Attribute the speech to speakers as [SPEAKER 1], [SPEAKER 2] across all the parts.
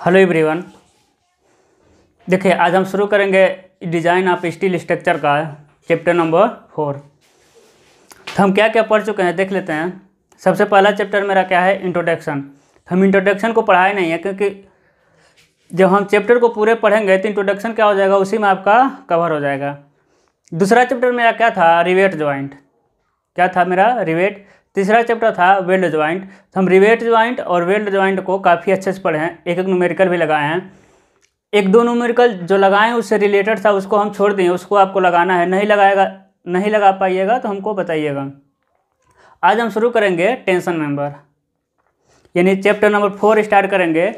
[SPEAKER 1] Hello everyone. देखिए आज हम शुरू करेंगे डिज़ाइन ऑफ स्टील स्ट्रक्चर का चैप्टर नंबर 4। तो हम क्या क्या पढ़ चुके हैं देख लेते हैं। सबसे पहला चैप्टर मेरा क्या है, इंट्रोडक्शन। हम इंट्रोडक्शन को पढ़ाए नहीं है क्योंकि जब हम चैप्टर को पूरे पढ़ेंगे तो इंट्रोडक्शन क्या हो जाएगा, उसी में आपका कवर हो जाएगा। दूसरा चैप्टर मेरा क्या था, रिवेट जॉइंट। क्या था मेरा, रिवेट। तीसरा चैप्टर था वेल्ड जॉइंट। तो हम रिवेट जॉइंट और वेल्ड जॉइंट को काफ़ी अच्छे से पढ़े हैं, एक एक न्यूमेरिकल भी लगाए हैं। एक दो न्यूमेरिकल जो लगाए उससे रिलेटेड था उसको हम छोड़ दिए, उसको आपको लगाना है। नहीं लगा पाइएगा तो हमको बताइएगा। आज हम शुरू करेंगे टेंशन मेंबर, यानी चैप्टर नंबर 4 स्टार्ट करेंगे,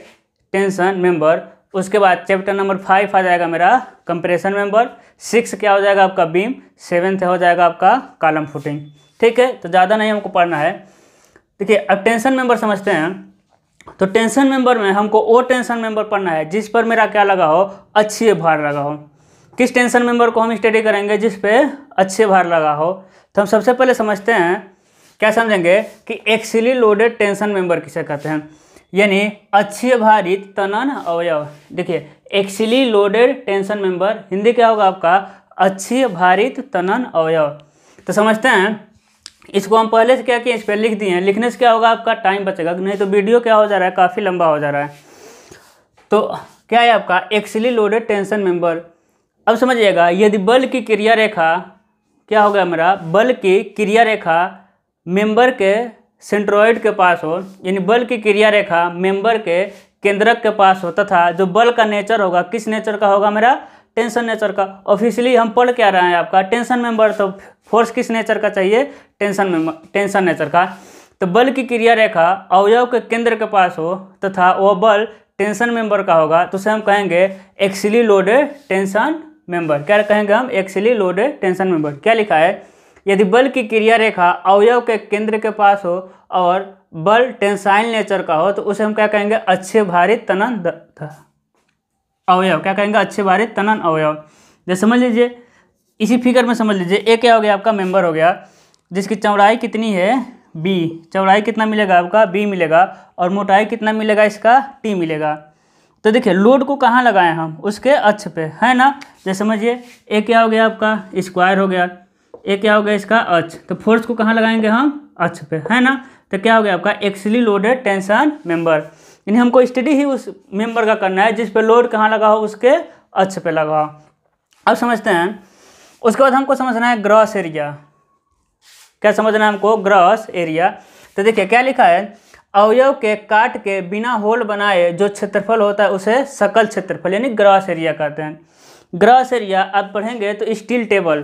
[SPEAKER 1] टेंशन मेंबर। उसके बाद चैप्टर नंबर 5 आ जाएगा मेरा कंप्रेशन मेंबर। 6 क्या हो जाएगा आपका बीम। 7 हो जाएगा आपका कॉलम फुटिंग। ठीक है, तो ज़्यादा नहीं हमको पढ़ना है। देखिए अब टेंशन मेंबर समझते हैं। तो टेंशन मेंबर में हमको वो टेंशन मेंबर पढ़ना है जिस पर मेरा क्या लगा हो, अच्छे भार लगा हो। किस टेंशन मेंबर को हम स्टडी करेंगे, जिस पे अच्छे भार लगा हो। तो हम सबसे पहले समझते हैं, क्या समझेंगे कि एक्सिली लोडेड टेंशन मेंबर किसे कहते हैं, यानी अच्छे भारित तनन अवयव। देखिए एक्सिली लोडेड टेंशन मेंबर हिंदी क्या होगा आपका, अच्छे भारित तनन अवयव। तो समझते हैं, इसको हम पहले से क्या किए, इस पर लिख दिए हैं। लिखने से क्या होगा, आपका टाइम बचेगा, नहीं तो वीडियो क्या हो जा रहा है, काफ़ी लंबा हो जा रहा है। तो क्या है आपका एक्सिली लोडेड टेंशन मेंबर। अब समझिएगा, यदि बल की क्रिया रेखा क्या होगा मेरा, बल की क्रिया रेखा मेंबर के सेंट्रोइड के पास हो, यानी बल की क्रिया रेखा मेंबर के केंद्रक के पास हो, तथा जो बल का नेचर होगा किस नेचर का होगा मेरा, टेंशन नेचर का। ऑफिशियली हम पढ़ क्या रहे हैं आपका टेंशन मेंबर, तो फोर्स किस नेचर का चाहिए, टेंशन नेचर का। तो बल की क्रिया रेखा अवयव के केंद्र के पास हो तथा वह बल टेंशन मेंबर का होगा, तो उसे हम कहेंगे एक्सिली लोडेड टेंशन मेंबर। क्या कहेंगे हम, एक्सिली लोडेड टेंशन मेंबर। क्या लिखा है, यदि बल की क्रिया रेखा अवयव के केंद्र के पास हो और बल टेंसाइल नेचर का हो, तो उसे हम क्या कहेंगे, अच्छे भारित तनन अवयव। क्या कहेंगे, अच्छे भारित तनन अवयव। जैसे समझ लीजिए, इसी फिगर में समझ लीजिए, एक क्या हो गया आपका मेंबर हो गया जिसकी चौड़ाई कितनी है, बी। चौड़ाई कितना मिलेगा आपका, बी मिलेगा, और मोटाई कितना मिलेगा इसका, टी मिलेगा। तो देखिए लोड को कहाँ लगाएं हम, उसके अक्ष पे, है ना। जैसे समझिए, एक क्या हो गया आपका स्क्वायर हो गया, एक क्या हो गया इसका अक्ष। तो फोर्स को कहाँ लगाएंगे हम, अक्ष पे, है ना। तो क्या हो गया आपका एक्सिली लोडेड टेंशन मेंबर, यानी हमको स्टडी ही उस मेंबर का करना है जिस पे लोड कहाँ लगा हो, उसके अक्ष पे लगा हो। अब समझते हैं, उसके बाद हमको समझना है ग्रॉस एरिया। क्या समझना है हमको, ग्रॉस एरिया। तो देखिए क्या लिखा है, अवयव के काट के बिना होल बनाए जो क्षेत्रफल होता है उसे सकल क्षेत्रफल यानी ग्रॉस एरिया कहते हैं। ग्रॉस एरिया आप पढ़ेंगे तो स्टील टेबल,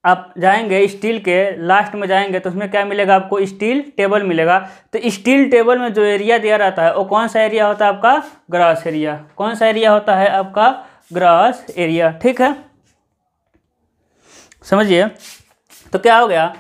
[SPEAKER 1] आप जाएंगे स्टील के लास्ट में जाएंगे तो उसमें क्या मिलेगा आपको, स्टील टेबल मिलेगा। तो स्टील टेबल में जो एरिया दिया रहता है वो कौन सा एरिया होता है आपका, ग्रॉस एरिया। कौन सा एरिया होता है आपका, ग्रॉस एरिया। ठीक है, समझिए। तो क्या हो गया,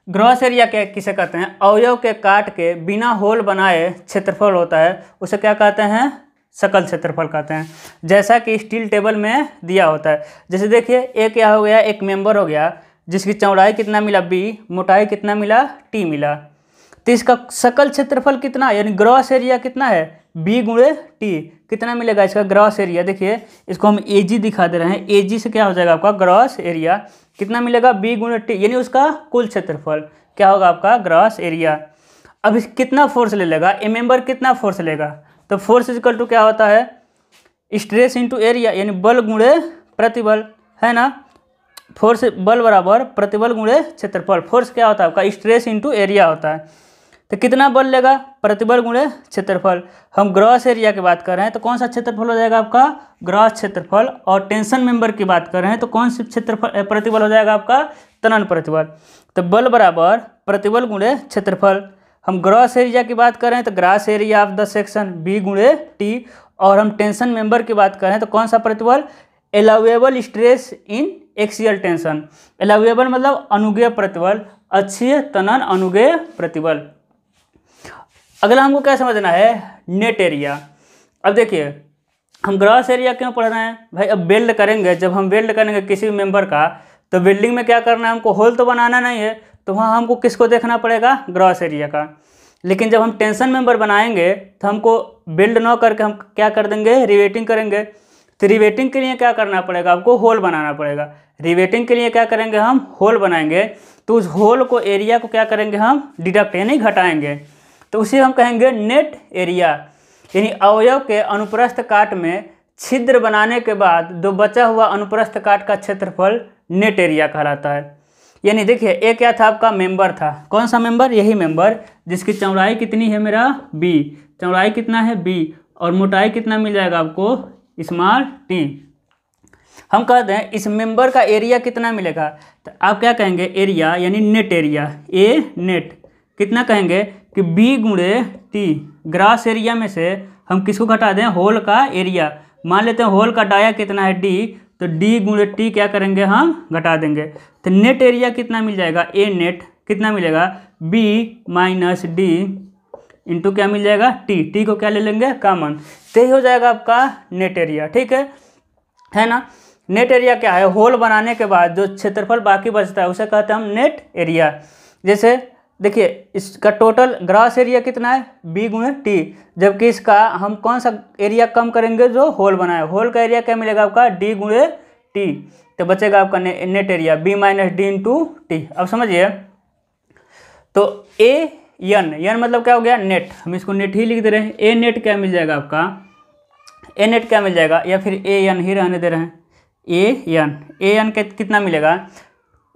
[SPEAKER 1] ग्रॉस एरिया क्या किसे कहते हैं, अवयव के काट के बिना होल बनाए क्षेत्रफल होता है उसे क्या कहते हैं, सकल क्षेत्रफल कहते हैं, जैसा कि स्टील टेबल में दिया होता है। जैसे देखिए एक क्या हो गया, एक मेंबर हो गया जिसकी चौड़ाई कितना मिला, बी, मोटाई कितना मिला, टी मिला। तो इसका सकल क्षेत्रफल कितना, यानी ग्रॉस एरिया कितना है, बी गुणे टी, कितना मिलेगा इसका ग्रॉस एरिया। देखिए इसको हम एजी दिखा दे रहे हैं, एजी से क्या हो जाएगा आपका ग्रॉस एरिया, कितना मिलेगा, बी गुणे टी, यानी उसका कुल क्षेत्रफल क्या होगा आपका ग्रॉस एरिया। अब कितना फोर्स ले लेगा, ए मेंबर कितना फोर्स लेगा, तो फोर्स इक्वल टू क्या होता है, स्ट्रेस इंटू एरिया, यानी बल गुणे प्रतिबल, है ना। फोर्स बल बराबर प्रतिबल गुणे क्षेत्रफल। फोर्स क्या होता है आपका, स्ट्रेस इंटू एरिया होता है। तो कितना बल लेगा, प्रतिबल गुणे क्षेत्रफल। हम ग्रॉस एरिया की बात कर रहे हैं तो कौन सा क्षेत्रफल हो जाएगा आपका, ग्रॉस क्षेत्रफल। और टेंशन मेंबर की बात कर रहे हैं तो कौन सी क्षेत्रफल प्रतिबल हो जाएगा आपका, तनन प्रतिबल। तो बल बराबर प्रतिबल गुणे क्षेत्रफल। हम ग्रॉस एरिया की बात कर रहे हैं तो gross area of the section B गुणे टी, और हम टेंशन मेंबर की बात कर रहे हैं तो कौन सा प्रतिबल, एलाउएबल स्ट्रेस इन एक्सियल टेंशन। एलाउएबल मतलब अनुगेय प्रतिबल, अक्षीय तनन अनुगेय प्रतिबल। अगला हमको क्या समझना है, नेट एरिया। अब देखिए हम ग्रॉस एरिया क्यों पढ़ रहे हैं भाई, अब वेल्ड करेंगे, जब हम वेल्ड करेंगे किसी मेंबर का तो वेल्डिंग में क्या करना है हमको, होल तो बनाना नहीं है, तो वहाँ हमको किसको देखना पड़ेगा, ग्रॉस एरिया का। लेकिन जब हम टेंशन मेंबर बनाएंगे तो हमको बिल्ड न करके हम क्या कर देंगे, रिवेटिंग करेंगे। तो रिवेटिंग के लिए क्या करना पड़ेगा, आपको होल बनाना पड़ेगा। रिवेटिंग के लिए क्या करेंगे, हम होल बनाएंगे। तो उस होल को, एरिया को क्या करेंगे, हम डिडक्ट यानी घटाएंगे। तो उसे हम कहेंगे नेट एरिया, यानी अवयव के अनुप्रस्थ काट में छिद्र बनाने के बाद जो बचा हुआ अनुप्रस्थ काट का क्षेत्रफल नेट एरिया कहलाता है। यानी देखिए, एक क्या था, आपका मेंबर था। कौन सा मेंबर, यही मेंबर जिसकी चौड़ाई कितनी है मेरा b, चौड़ाई कितना है b, और मोटाई कितना मिल जाएगा आपको, स्मॉल t। हम कहते हैं इस मेंबर का एरिया कितना मिलेगा, तो आप क्या कहेंगे, एरिया यानी नेट एरिया, ए नेट कितना कहेंगे कि b गुणे t। ग्रास एरिया में से हम किसको घटा दें, होल का एरिया। मान लेते हैं होल का डाया कितना है d, तो d गुणे t क्या करेंगे, हम घटा देंगे। तो नेट एरिया कितना मिल जाएगा, ए नेट कितना मिलेगा, b माइनस डी इंटू क्या मिल जाएगा, t को क्या ले लेंगे, कॉमन। तो यही हो जाएगा आपका नेट एरिया। ठीक है ना। नेट एरिया क्या है, होल बनाने के बाद जो क्षेत्रफल बाकी बचता है उसे कहते हैं हम नेट एरिया। जैसे देखिए, इसका टोटल ग्रास एरिया कितना है, b गुणे टी, जबकि इसका हम कौन सा एरिया कम करेंगे, जो होल बनाए, होल का एरिया क्या मिलेगा आपका, d गुणे टी। तो बचेगा आपका net area b minus D into T. अब समझिए, तो ए एन मतलब क्या हो गया, नेट, हम इसको नेट ही लिख दे रहे हैं। ए नेट क्या मिल जाएगा आपका, ए नेट क्या मिल जाएगा, या फिर ए एन ही रहने दे रहे हैं, ए एन कितना मिलेगा,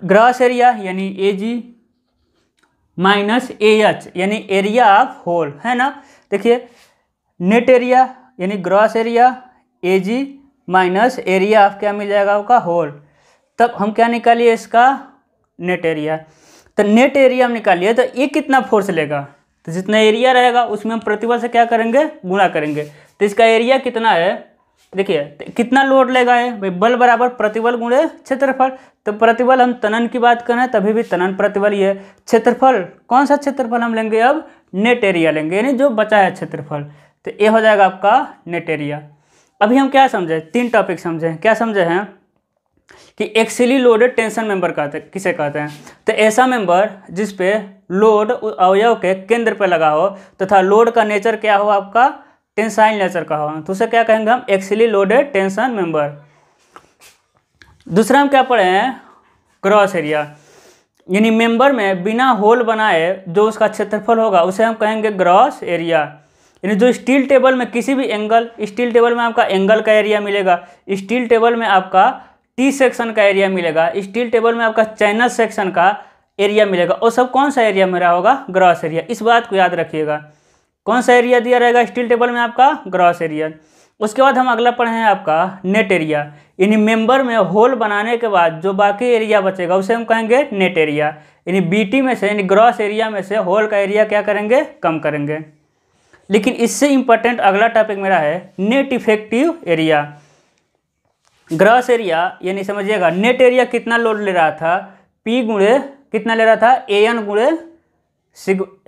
[SPEAKER 1] ग्रास एरिया यानी A G minus A H यानी एरिया ऑफ होल, है ना। देखिए, नेट एरिया यानी gross area A G minus area of क्या मिल जाएगा आपका, होल। तब हम क्या निकालिए, इसका नेट एरिया। तो नेट एरिया हम निकालिए, तो ये कितना फोर्स लेगा, तो जितना एरिया रहेगा उसमें हम प्रतिबल से क्या करेंगे, गुणा करेंगे। तो इसका एरिया कितना है, देखिए कितना लोड लेगा है भाई, बल बराबर प्रतिबल गुणे क्षेत्रफल। तो प्रतिबल हम तनन की बात करें तभी भी तनन प्रतिबल ही है। क्षेत्रफल, कौन सा क्षेत्रफल हम लेंगे, अब नेट एरिया लेंगे, यानी जो बचा है क्षेत्रफल। तो ये हो जाएगा आपका नेट एरिया। अभी हम क्या समझे, 3 टॉपिक समझे। क्या समझे हैं कि एक्सियली लोडेड टेंशन मेंबर किसे कहते हैं। तो ऐसा मेंबर जिसपे लोड अवयव के केंद्र पे लगा हो तथा लोड का नेचर क्या हो, आपका टेंसाइल नेचर का हो, तो उसे क्या कहेंगे हम, एक्सियली लोडेड टेंशन मेंबर। दूसरा हम क्या पढ़े हैं, ग्रॉस एरिया, यानी मेंबर में बिना होल बनाए जो उसका क्षेत्रफल होगा उसे हम कहेंगे ग्रॉस एरिया। यानी जो स्टील टेबल में किसी भी एंगल, स्टील टेबल में आपका एंगल का एरिया मिलेगा, स्टील टेबल में आपका टी सेक्शन का एरिया मिलेगा, स्टील टेबल में आपका चाइना सेक्शन का एरिया मिलेगा, और सब कौन सा एरिया मेरा होगा, ग्रॉस एरिया। इस बात को याद रखिएगा, कौन सा एरिया दिया रहेगा स्टील टेबल में, आपका ग्रॉस एरिया। उसके बाद हम अगला पढ़े हैं आपका नेट एरिया, यानी मेंबर में होल बनाने के बाद जो बाकी एरिया बचेगा उसे हम कहेंगे नेट एरिया। यानी बीटी में से, यानी ग्रॉस एरिया में से होल का एरिया क्या करेंगे, कम करेंगे। लेकिन इससे इंपॉर्टेंट अगला टॉपिक मेरा है net effective area. Gross area यानी समझिएगा, नेट एरिया कितना लोड ले रहा था, पी गुणे कितना ले रहा था, ए एन गुणे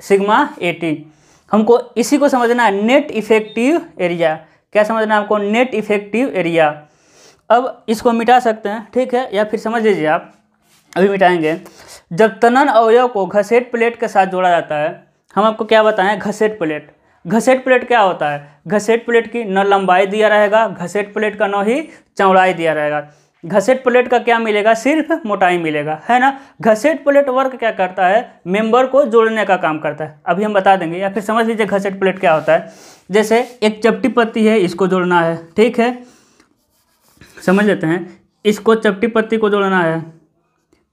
[SPEAKER 1] सिग्मा ए टी। हमको इसी को समझना है, नेट इफेक्टिव एरिया। क्या समझना है आपको, नेट इफेक्टिव एरिया। अब इसको मिटा सकते हैं, ठीक है, या फिर समझ लीजिए आप, अभी मिटाएंगे। जब तनन अवयव को घसेट प्लेट के साथ जोड़ा जाता है, हम आपको क्या बताएं, घसेट प्लेट। घसेट प्लेट क्या होता है, घसेट प्लेट की न लंबाई दिया रहेगा, घसेट प्लेट का न ही चौड़ाई दिया रहेगा। घसेट प्लेट का क्या मिलेगा, सिर्फ मोटाई मिलेगा, है ना। घसेट प्लेट वर्क क्या करता है, मेंबर को जोड़ने का काम करता है। अभी हम बता देंगे, या फिर समझ लीजिए घसेट प्लेट क्या होता है। जैसे एक चपटी पत्ती है, इसको जोड़ना है, ठीक है, समझ लेते हैं। इसको चपटी पत्ती को जोड़ना है,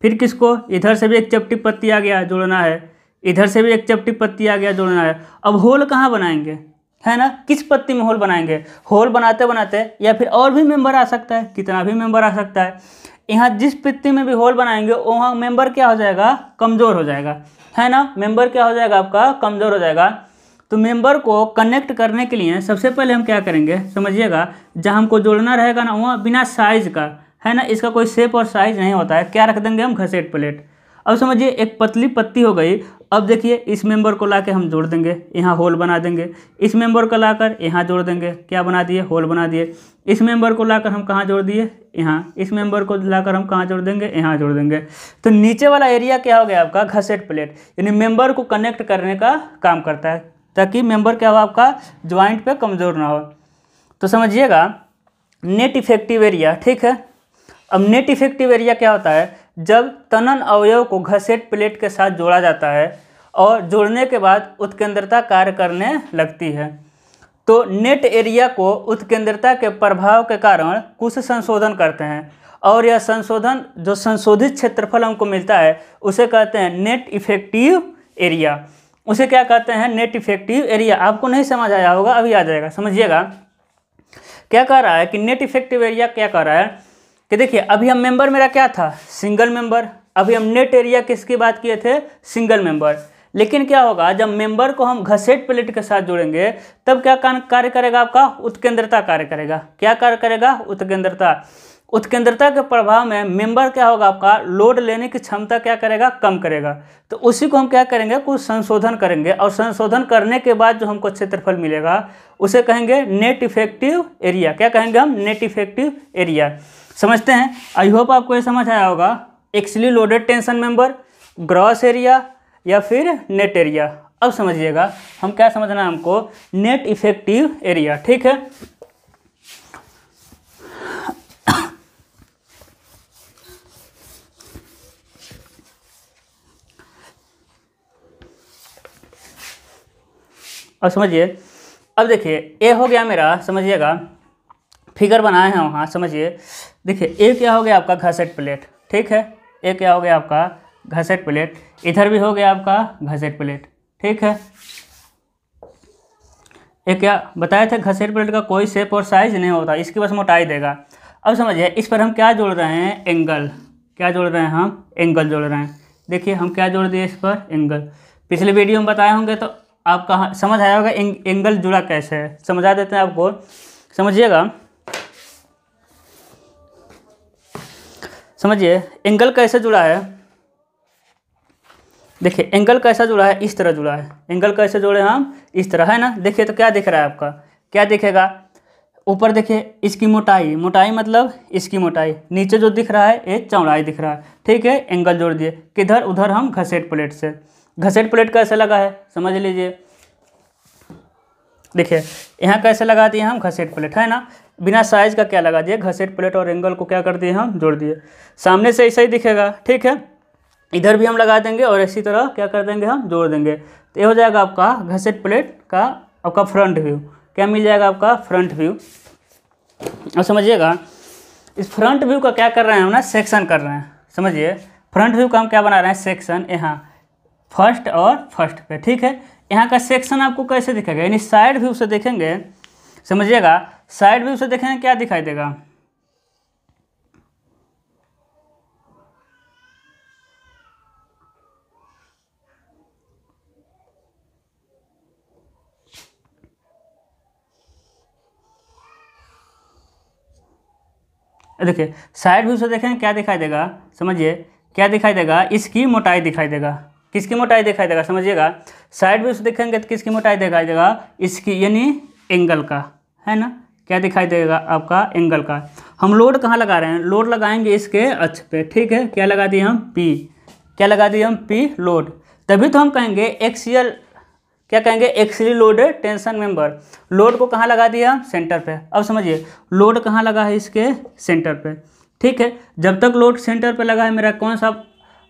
[SPEAKER 1] फिर किसको, इधर से भी एक चपटी पत्ती आ गया जोड़ना है, इधर से भी एक चपटी पत्ती आ गया जोड़ना है। अब होल कहाँ बनाएंगे, है ना, किस पत्ती में होल बनाएंगे। होल बनाते बनाते या फिर और भी मेंबर आ सकता है, कितना भी मेंबर आ सकता है। यहाँ जिस पत्ती में भी होल बनाएंगे वहाँ मेंबर क्या हो जाएगा, कमज़ोर हो जाएगा, है ना। मेंबर क्या हो जाएगा आपका, कमज़ोर हो जाएगा। तो मेंबर को कनेक्ट करने के लिए सबसे पहले हम क्या करेंगे, समझिएगा, जहाँ हमको जोड़ना रहेगा ना वहाँ बिना साइज़ का, है ना, इसका कोई शेप और साइज़ नहीं होता है, क्या रख देंगे हम, घसेट प्लेट। अब समझिए एक पतली पत्ती हो गई अब देखिए इस मेंबर को लाके हम जोड़ देंगे, यहाँ होल बना देंगे। इस मेंबर को लाकर यहाँ जोड़ देंगे, क्या बना दिए, होल बना दिए। इस मेंबर को लाकर हम कहाँ जोड़ दिए, यहाँ। इस मेंबर को लाकर हम कहाँ जोड़ देंगे, यहाँ जोड़ देंगे। तो नीचे वाला एरिया क्या हो गया आपका, घसेट प्लेट, यानी मेंबर को कनेक्ट करने का काम करता है, ताकि मेंबर क्या हो आपका ज्वाइंट पे कमज़ोर ना हो। तो समझिएगा नेट इफेक्टिव एरिया, ठीक है। अब नेट इफेक्टिव एरिया क्या होता है, जब तनन अवयव को घसेट प्लेट के साथ जोड़ा जाता है और जोड़ने के बाद उत्केंद्रता कार्य करने लगती है, तो नेट एरिया को उत्केंद्रता के प्रभाव के कारण कुछ संशोधन करते हैं, और यह संशोधन जो संशोधित क्षेत्रफल हमको मिलता है उसे कहते हैं नेट इफेक्टिव एरिया। उसे क्या कहते हैं, नेट इफेक्टिव एरिया। आपको नहीं समझ आया होगा, अभी आ जाएगा, समझिएगा। क्या कह रहा है कि नेट इफेक्टिव एरिया क्या कह रहा है कि देखिए अभी हम मेंबर मेरा क्या था, सिंगल मेंबर। अभी हम नेट एरिया किसकी बात किए थे, सिंगल मेंबर। लेकिन क्या होगा, जब मेंबर को हम घसेट प्लेट के साथ जोड़ेंगे तब क्या कार्य करेगा आपका, उत्केंद्रता कार्य करेगा। क्या कार्य करेगा, उत्केंद्रता। उत्केंद्रता के प्रभाव में मेंबर क्या होगा आपका, लोड लेने की क्षमता क्या करेगा, कम करेगा। तो उसी को हम क्या करेंगे, कुछ संशोधन करेंगे, और संशोधन करने के बाद जो हमको क्षेत्रफल मिलेगा उसे कहेंगे नेट इफेक्टिव एरिया। क्या कहेंगे हम, नेट इफेक्टिव एरिया। समझते हैं, आई होप आपको ये समझ आया होगा। Axially loaded tension member, gross area या फिर नेट एरिया। अब समझिएगा हम क्या समझना है हमको, नेट इफेक्टिव एरिया, ठीक है। अब समझिए, अब देखिए ए हो गया मेरा, समझिएगा फिगर बनाए हैं वहाँ, समझिए। देखिए ए क्या हो गया आपका, घसेट प्लेट, ठीक है। ए क्या हो गया आपका, घसेट प्लेट। इधर भी हो गया आपका घसेट प्लेट, ठीक है। ये क्या बताए थे, घसेट प्लेट का कोई शेप और साइज नहीं होता, इसकी बस मोटाई देगा। अब समझिए इस पर हम क्या जोड़ रहे हैं, एंगल। क्या जोड़ रहे हैं हम, एंगल जोड़ रहे हैं। देखिए हम क्या जोड़ दिए इस पर, एंगल। पिछले वीडियो में बताए होंगे तो आपका समझ आया होगा एंगल जुड़ा कैसे है, समझा देते हैं आपको, समझिएगा। समझिए एंगल कैसे जुड़ा है। देखिए एंगल कैसा जुड़ा है, इस तरह जुड़ा है। एंगल कैसे जोड़े हम, इस तरह, है ना। देखिए तो क्या दिख रहा है आपका, क्या दिखेगा, ऊपर देखिए इसकी मोटाई, मोटाई मतलब इसकी मोटाई, नीचे जो दिख रहा है ये चौड़ाई दिख रहा है, ठीक है। एंगल जोड़ दिए किधर, उधर हम घसेट प्लेट से। घसेट प्लेट कैसे लगा है समझ लीजिए। देखिए यहाँ कैसे लगा दिए हम, घसेट प्लेट, है ना। बिना साइज का क्या लगा दिए, घसेट प्लेट, और एंगल को क्या कर दिए हम, जोड़ दिए। सामने से ऐसा ही दिखेगा, ठीक है। इधर भी हम लगा देंगे और इसी तरह क्या कर देंगे, हम जोड़ देंगे। तो ये हो जाएगा आपका घसेट प्लेट का आपका फ्रंट व्यू। क्या मिल जाएगा आपका, फ्रंट व्यू। और समझिएगा इस फ्रंट व्यू का क्या कर रहे हैं हम ना, सेक्शन कर रहे हैं। समझिए फ्रंट व्यू का हम क्या बना रहे हैं, सेक्शन, यहाँ फर्स्ट और फर्स्ट पे, ठीक है। यहाँ का सेक्शन आपको कैसे दिखेगा, यानी साइड व्यू से देखेंगे। समझिएगा साइड व्यू से देखेंगे क्या दिखाई देगा, देखिए साइड व्यू से देखेंगे क्या दिखाई देगा, समझिए क्या दिखाई देगा, इसकी मोटाई दिखाई देगा। किसकी मोटाई दिखाई देगा, समझिएगा साइड व्यू से देखेंगे तो किसकी मोटाई दिखाई देगा, इसकी, यानी एंगल का, है ना। क्या दिखाई देगा आपका, एंगल का। हम लोड कहाँ लगा रहे हैं, लोड लगाएंगे इसके अक्ष पे, ठीक है। क्या लगा दिए हम, पी। क्या लगा दिए हम, पी लोड। तभी तो हम कहेंगे एक्सियल, क्या कहेंगे, axially loaded tension member. Load को कहाँ लगा दिया, सेंटर पे। अब समझिए लोड कहाँ लगा है, इसके सेंटर पे, ठीक है। जब तक लोड सेंटर पे लगा है मेरा कौन सा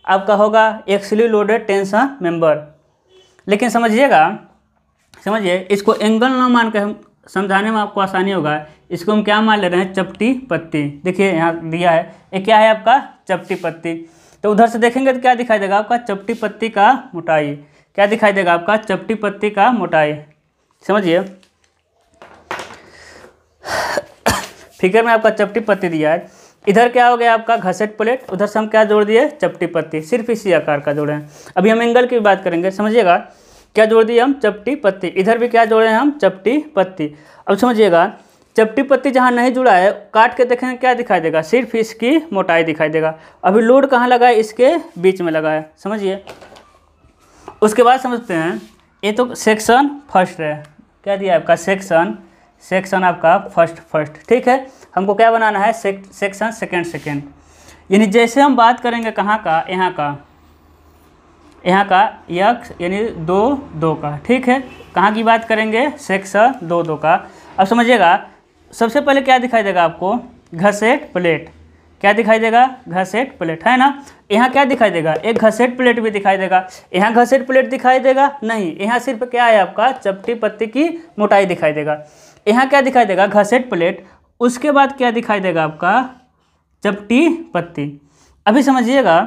[SPEAKER 1] आपका होगा, एक्सियली लोडेड टेंशन मेंबर। लेकिन समझिएगा, समझिए इसको एंगल ना मान के हम समझाने में आपको आसानी होगा। इसको हम क्या मान ले रहे हैं, चपटी पत्ती। देखिए यहाँ दिया है, ये क्या है आपका, चपटी पत्ती। तो उधर से देखेंगे तो क्या दिखाई देगा आपका, चपटी पत्ती का मोटाई। क्या दिखाई देगा आपका, चपटी पत्ती का मोटाई। समझिए फिगर में आपका चपटी पत्ती दिया है। इधर क्या हो गया आपका, घसेट प्लेट। उधर से हम क्या जोड़ दिए, चपटी पत्ती, सिर्फ इसी आकार का जोड़े हैं। अभी हम एंगल की बात करेंगे। समझिएगा क्या जोड़ दिए हम, चपटी पत्ती। इधर भी क्या जोड़े हैं हम, चपटी पत्ती। अब समझिएगा चपटी पत्ती जहाँ नहीं जुड़ा है, काट के देखेंगे क्या दिखाई देगा, सिर्फ इसकी मोटाई दिखाई देगा। अभी लोड कहाँ लगा है, इसके बीच में लगा है। समझिए उसके बाद समझते हैं, ये तो सेक्शन फर्स्ट है, क्या दिया आपका सेक्शन आपका फर्स्ट, ठीक है। हमको क्या बनाना है, सेक्शन सेकेंड। यानी जैसे हम बात करेंगे कहाँ का, यहाँ का यक्स यानी 2 का, ठीक है। कहाँ की बात करेंगे, सेक्शन 2 का। अब समझिएगा, सबसे पहले क्या दिखाई देगा आपको, घसेट प्लेट। क्या दिखाई देगा, घसेट प्लेट, है ना। यहाँ क्या दिखाई देगा, एक घसेट प्लेट भी दिखाई देगा। यहाँ घसेट प्लेट दिखाई देगा नहीं, यहाँ सिर्फ क्या है आपका, चपटी पत्ती की मोटाई दिखाई देगा। यहाँ क्या दिखाई देगा, घसेट प्लेट। उसके बाद क्या दिखाई देगा आपका, चपटी पत्ती। अभी समझिएगा,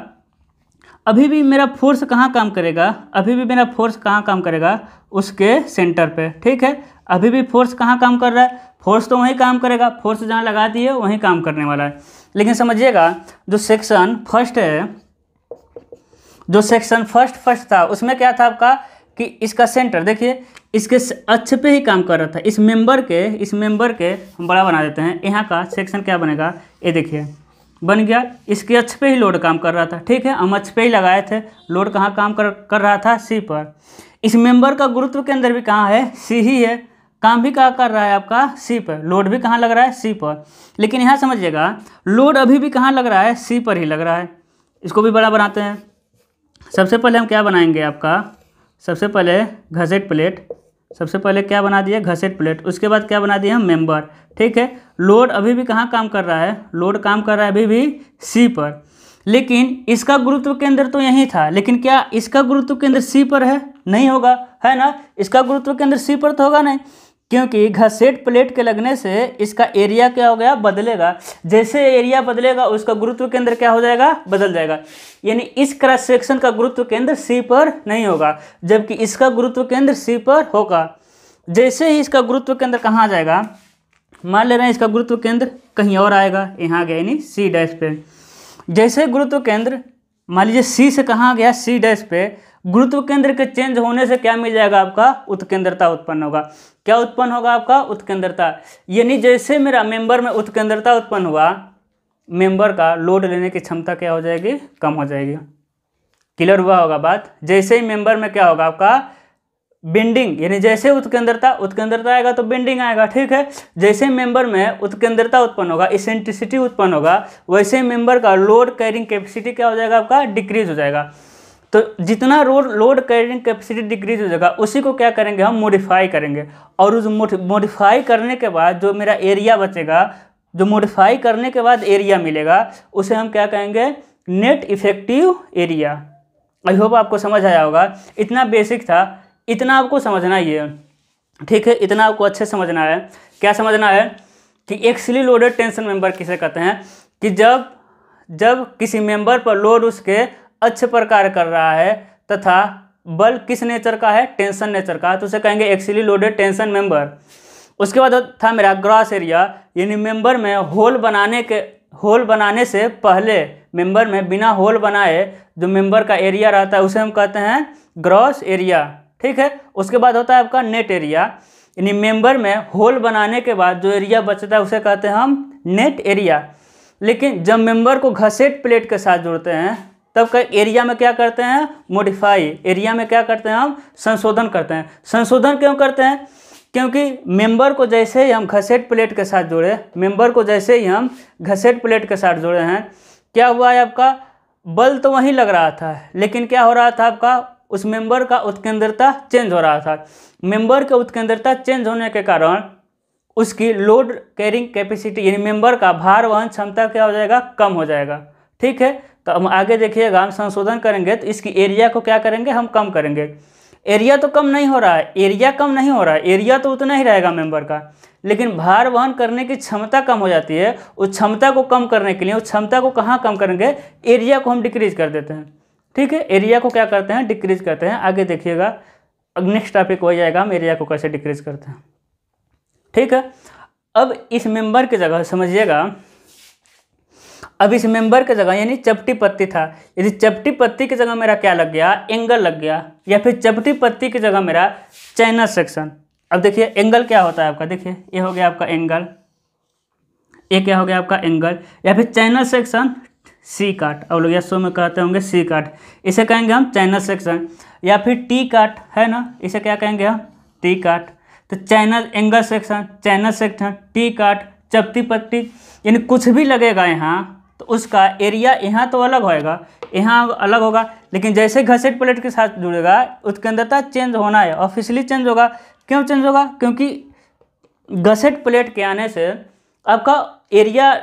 [SPEAKER 1] अभी भी मेरा फोर्स कहाँ काम करेगा, उसके सेंटर पे, ठीक है। अभी भी फोर्स कहाँ काम कर रहा है, फोर्स तो वहीं काम करेगा, फोर्स जहाँ लगा दिए वहीं काम करने वाला है। लेकिन समझिएगा, जो सेक्शन फर्स्ट है, जो सेक्शन फर्स्ट था, उसमें क्या था आपका कि इसका सेंटर देखिए, इसके अक्ष पे ही काम कर रहा था। इस मेंबर के हम बड़ा बना देते हैं। यहाँ का सेक्शन क्या बनेगा, ये देखिए बन गया, इसके अक्ष पे ही लोड काम कर रहा था, ठीक है। हम अक्ष पे ही लगाए थे, लोड कहाँ काम कर रहा था, सी पर। इस मेंबर का गुरुत्व केंद्र भी कहाँ है, सी ही है। काम भी कहाँ कर रहा है आपका, सी पर। लोड भी कहाँ लग रहा है, सी पर। लेकिन यहाँ समझिएगा, लोड अभी भी कहाँ लग रहा है, सी पर ही लग रहा है। इसको भी बड़ा बनाते हैं। सबसे पहले हम क्या बनाएंगे आपका, सबसे पहले घसेट प्लेट। सबसे पहले क्या बना दिया, घसेट प्लेट। उसके बाद क्या बना दिया हम, मेंबर, ठीक है। लोड अभी भी कहाँ काम कर रहा है, लोड काम कर रहा है अभी भी सी पर। लेकिन इसका गुरुत्व केंद्र तो यही था, लेकिन क्या इसका गुरुत्व केंद्र सी पर है, नहीं होगा, है ना। इसका गुरुत्व केंद्र सी पर तो होगा नहीं, क्योंकि घसेट प्लेट के लगने से इसका एरिया क्या हो गया, बदलेगा। जैसे एरिया बदलेगा, उसका गुरुत्व केंद्र क्या हो जाएगा, बदल जाएगा। यानी इस क्रॉस सेक्शन का गुरुत्व केंद्र सी पर नहीं होगा, जबकि इसका गुरुत्व केंद्र सी पर होगा। जैसे ही इसका गुरुत्व केंद्र कहाँ आ जाएगा, मान ले रहे हैं इसका गुरुत्व केंद्र कहीं और आएगा, यहाँ गया यानी सी डैश पे। जैसे गुरुत्व केंद्र मान लीजिए सी से कहाँ गया, सी डैश पे, गुरुत्व केंद्र के चेंज होने से क्या मिल जाएगा आपका, उत्केंद्रता उत्पन्न होगा। क्या उत्पन्न होगा आपका, उत्केंद्रता। यानी जैसे मेरा मेंबर में उत्केंद्रता उत्पन्न हुआ, मेंबर का लोड लेने की क्षमता क्या हो जाएगी, कम हो जाएगी। क्लियर हुआ होगा बात। जैसे ही मेंबर में क्या होगा आपका, बेंडिंग, यानी जैसे उत्केंद्रता आएगा तो बेंडिंग आएगा, ठीक है। जैसे मेंबर में उत्केंद्रता उत्पन्न होगा, इसेंट्रिसिटी उत्पन्न होगा, वैसे मेंबर का लोड कैरिंग कैपेसिटी क्या हो जाएगा आपका, डिक्रीज हो जाएगा। तो जितना लोड कैरिंग कैपेसिटी डिक्रीज हो जाएगा, उसी को क्या करेंगे हम, मॉडिफाई करेंगे। और उस मॉडिफाई करने के बाद जो मेरा एरिया बचेगा, जो मॉडिफाई करने के बाद एरिया मिलेगा, उसे हम क्या कहेंगे, net effective area. I hope आपको समझ आया होगा। इतना बेसिक था, इतना आपको समझना ही है, ठीक है। इतना आपको अच्छे समझना है। क्या समझना है कि एक्सियली लोडेड टेंशन मेंबर किसे कहते हैं, कि जब किसी मेंबर पर लोड उसके अक्ष पर कार्य कर रहा है तथा बल किस नेचर का है, टेंशन नेचर का, तो उसे कहेंगे एक्सियली लोडेड टेंशन मेंबर। उसके बाद था मेरा ग्रॉस एरिया, यानी मेंबर में होल बनाने से पहले, मेंबर में बिना होल बनाए जो मेंबर का एरिया रहता है, उसे हम कहते हैं ग्रॉस एरिया, ठीक है। उसके बाद होता है आपका नेट एरिया, यानी मेंबर में होल बनाने के बाद जो एरिया बचता है उसे कहते हैं हम नेट एरिया। लेकिन जब मेंबर को घसेट प्लेट के साथ जोड़ते हैं, तब का एरिया में क्या करते हैं, मॉडिफाई। एरिया में क्या करते हैं हम, संशोधन करते हैं। संशोधन क्यों करते हैं, क्योंकि मेंबर को जैसे ही हम घसेट प्लेट के साथ जोड़े, हैं, क्या हुआ है आपका, बल तो वहीं लग रहा था, लेकिन क्या हो रहा था आपका, उस मेंबर का उत्केंद्रता चेंज हो रहा था। मेंबर के उत्केंद्रता चेंज होने के कारण उसकी लोड कैरिंग कैपेसिटी, यानी मेंबर का भार वहन क्षमता क्या हो जाएगा, कम हो जाएगा, ठीक है। तो हम आगे देखिएगा, हम संशोधन करेंगे तो इसकी एरिया को क्या करेंगे, हम कम करेंगे। एरिया तो कम नहीं हो रहा है, एरिया तो उतना ही रहेगा मेंबर का, लेकिन भार वहन करने की क्षमता कम हो जाती है। उस क्षमता को कम करने के लिए, उस क्षमता को कहाँ कम करेंगे, एरिया को हम डिक्रीज कर देते हैं, ठीक है। एरिया को क्या करते हैं, डिक्रीज करते हैं। आगे देखिएगा, नेक्स्ट टॉपिक हो जाएगा हम एरिया को कैसे डिक्रीज करते हैं, ठीक है। अब इस मेंबर की जगह समझिएगा, अब इस मेंबर की जगह यानी चपटी पत्ती था, यदि चपटी पत्ती की जगह मेरा क्या लग गया, एंगल लग गया, या फिर चपटी पत्ती की जगह मेरा चैनल सेक्शन। अब देखिए एंगल क्या होता है आपका, देखिए ये हो गया आपका एंगल, ये क्या हो गया आपका एंगल, या फिर चैनल सेक्शन। सी काट, अब लोग एसओ में कहते होंगे सी काट, इसे कहेंगे हम चैनल सेक्शन। या फिर टी काट है ना, इसे क्या कहेंगे हम, टी काट। तो channel angle section, channel section, T काट, चपटी पट्टी, यानी कुछ भी लगेगा यहाँ तो उसका एरिया यहाँ तो अलग होएगा, यहाँ अलग होगा, लेकिन जैसे घसेट प्लेट के साथ जुड़ेगा उसके अंदर चेंज होना है, ऑफिशियली चेंज होगा। क्यों चेंज होगा? क्योंकि घसेट प्लेट के आने से आपका एरिया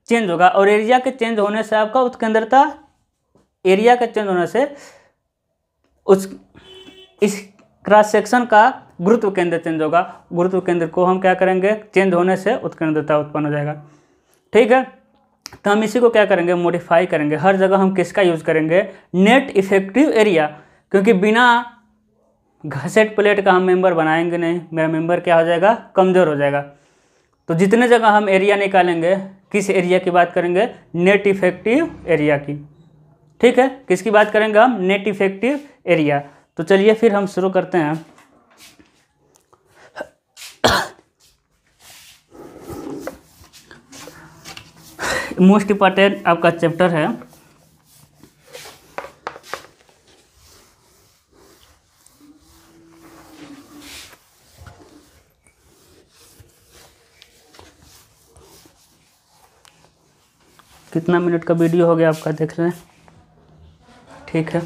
[SPEAKER 1] चेंज होगा, और एरिया के चेंज होने से आपका उसके अंदर एरिया के चेंज होने से इस क्रॉस सेक्शन का गुरुत्व केंद्र चेंज होगा। गुरुत्व केंद्र को हम क्या करेंगे, चेंज होने से उत्केंद्रता उत्पन्न हो जाएगा। ठीक है, तो हम इसी को क्या करेंगे, मॉडिफाई करेंगे। हर जगह हम किसका यूज़ करेंगे, नेट इफेक्टिव एरिया, क्योंकि बिना घसेट प्लेट का हम मेंबर बनाएंगे नहीं, मेरा मेंबर क्या हो जाएगा, कमज़ोर हो जाएगा। तो जितने जगह हम एरिया निकालेंगे, किस एरिया की बात करेंगे, नेट इफेक्टिव एरिया की। ठीक है, किसकी बात करेंगे हम, नेट इफेक्टिव एरिया। तो चलिए फिर हम शुरू करते हैं। मोस्ट इम्पॉर्टेंट आपका चैप्टर है कितना मिनट का वीडियो हो गया आपका, देख रहे हैं। ठीक है,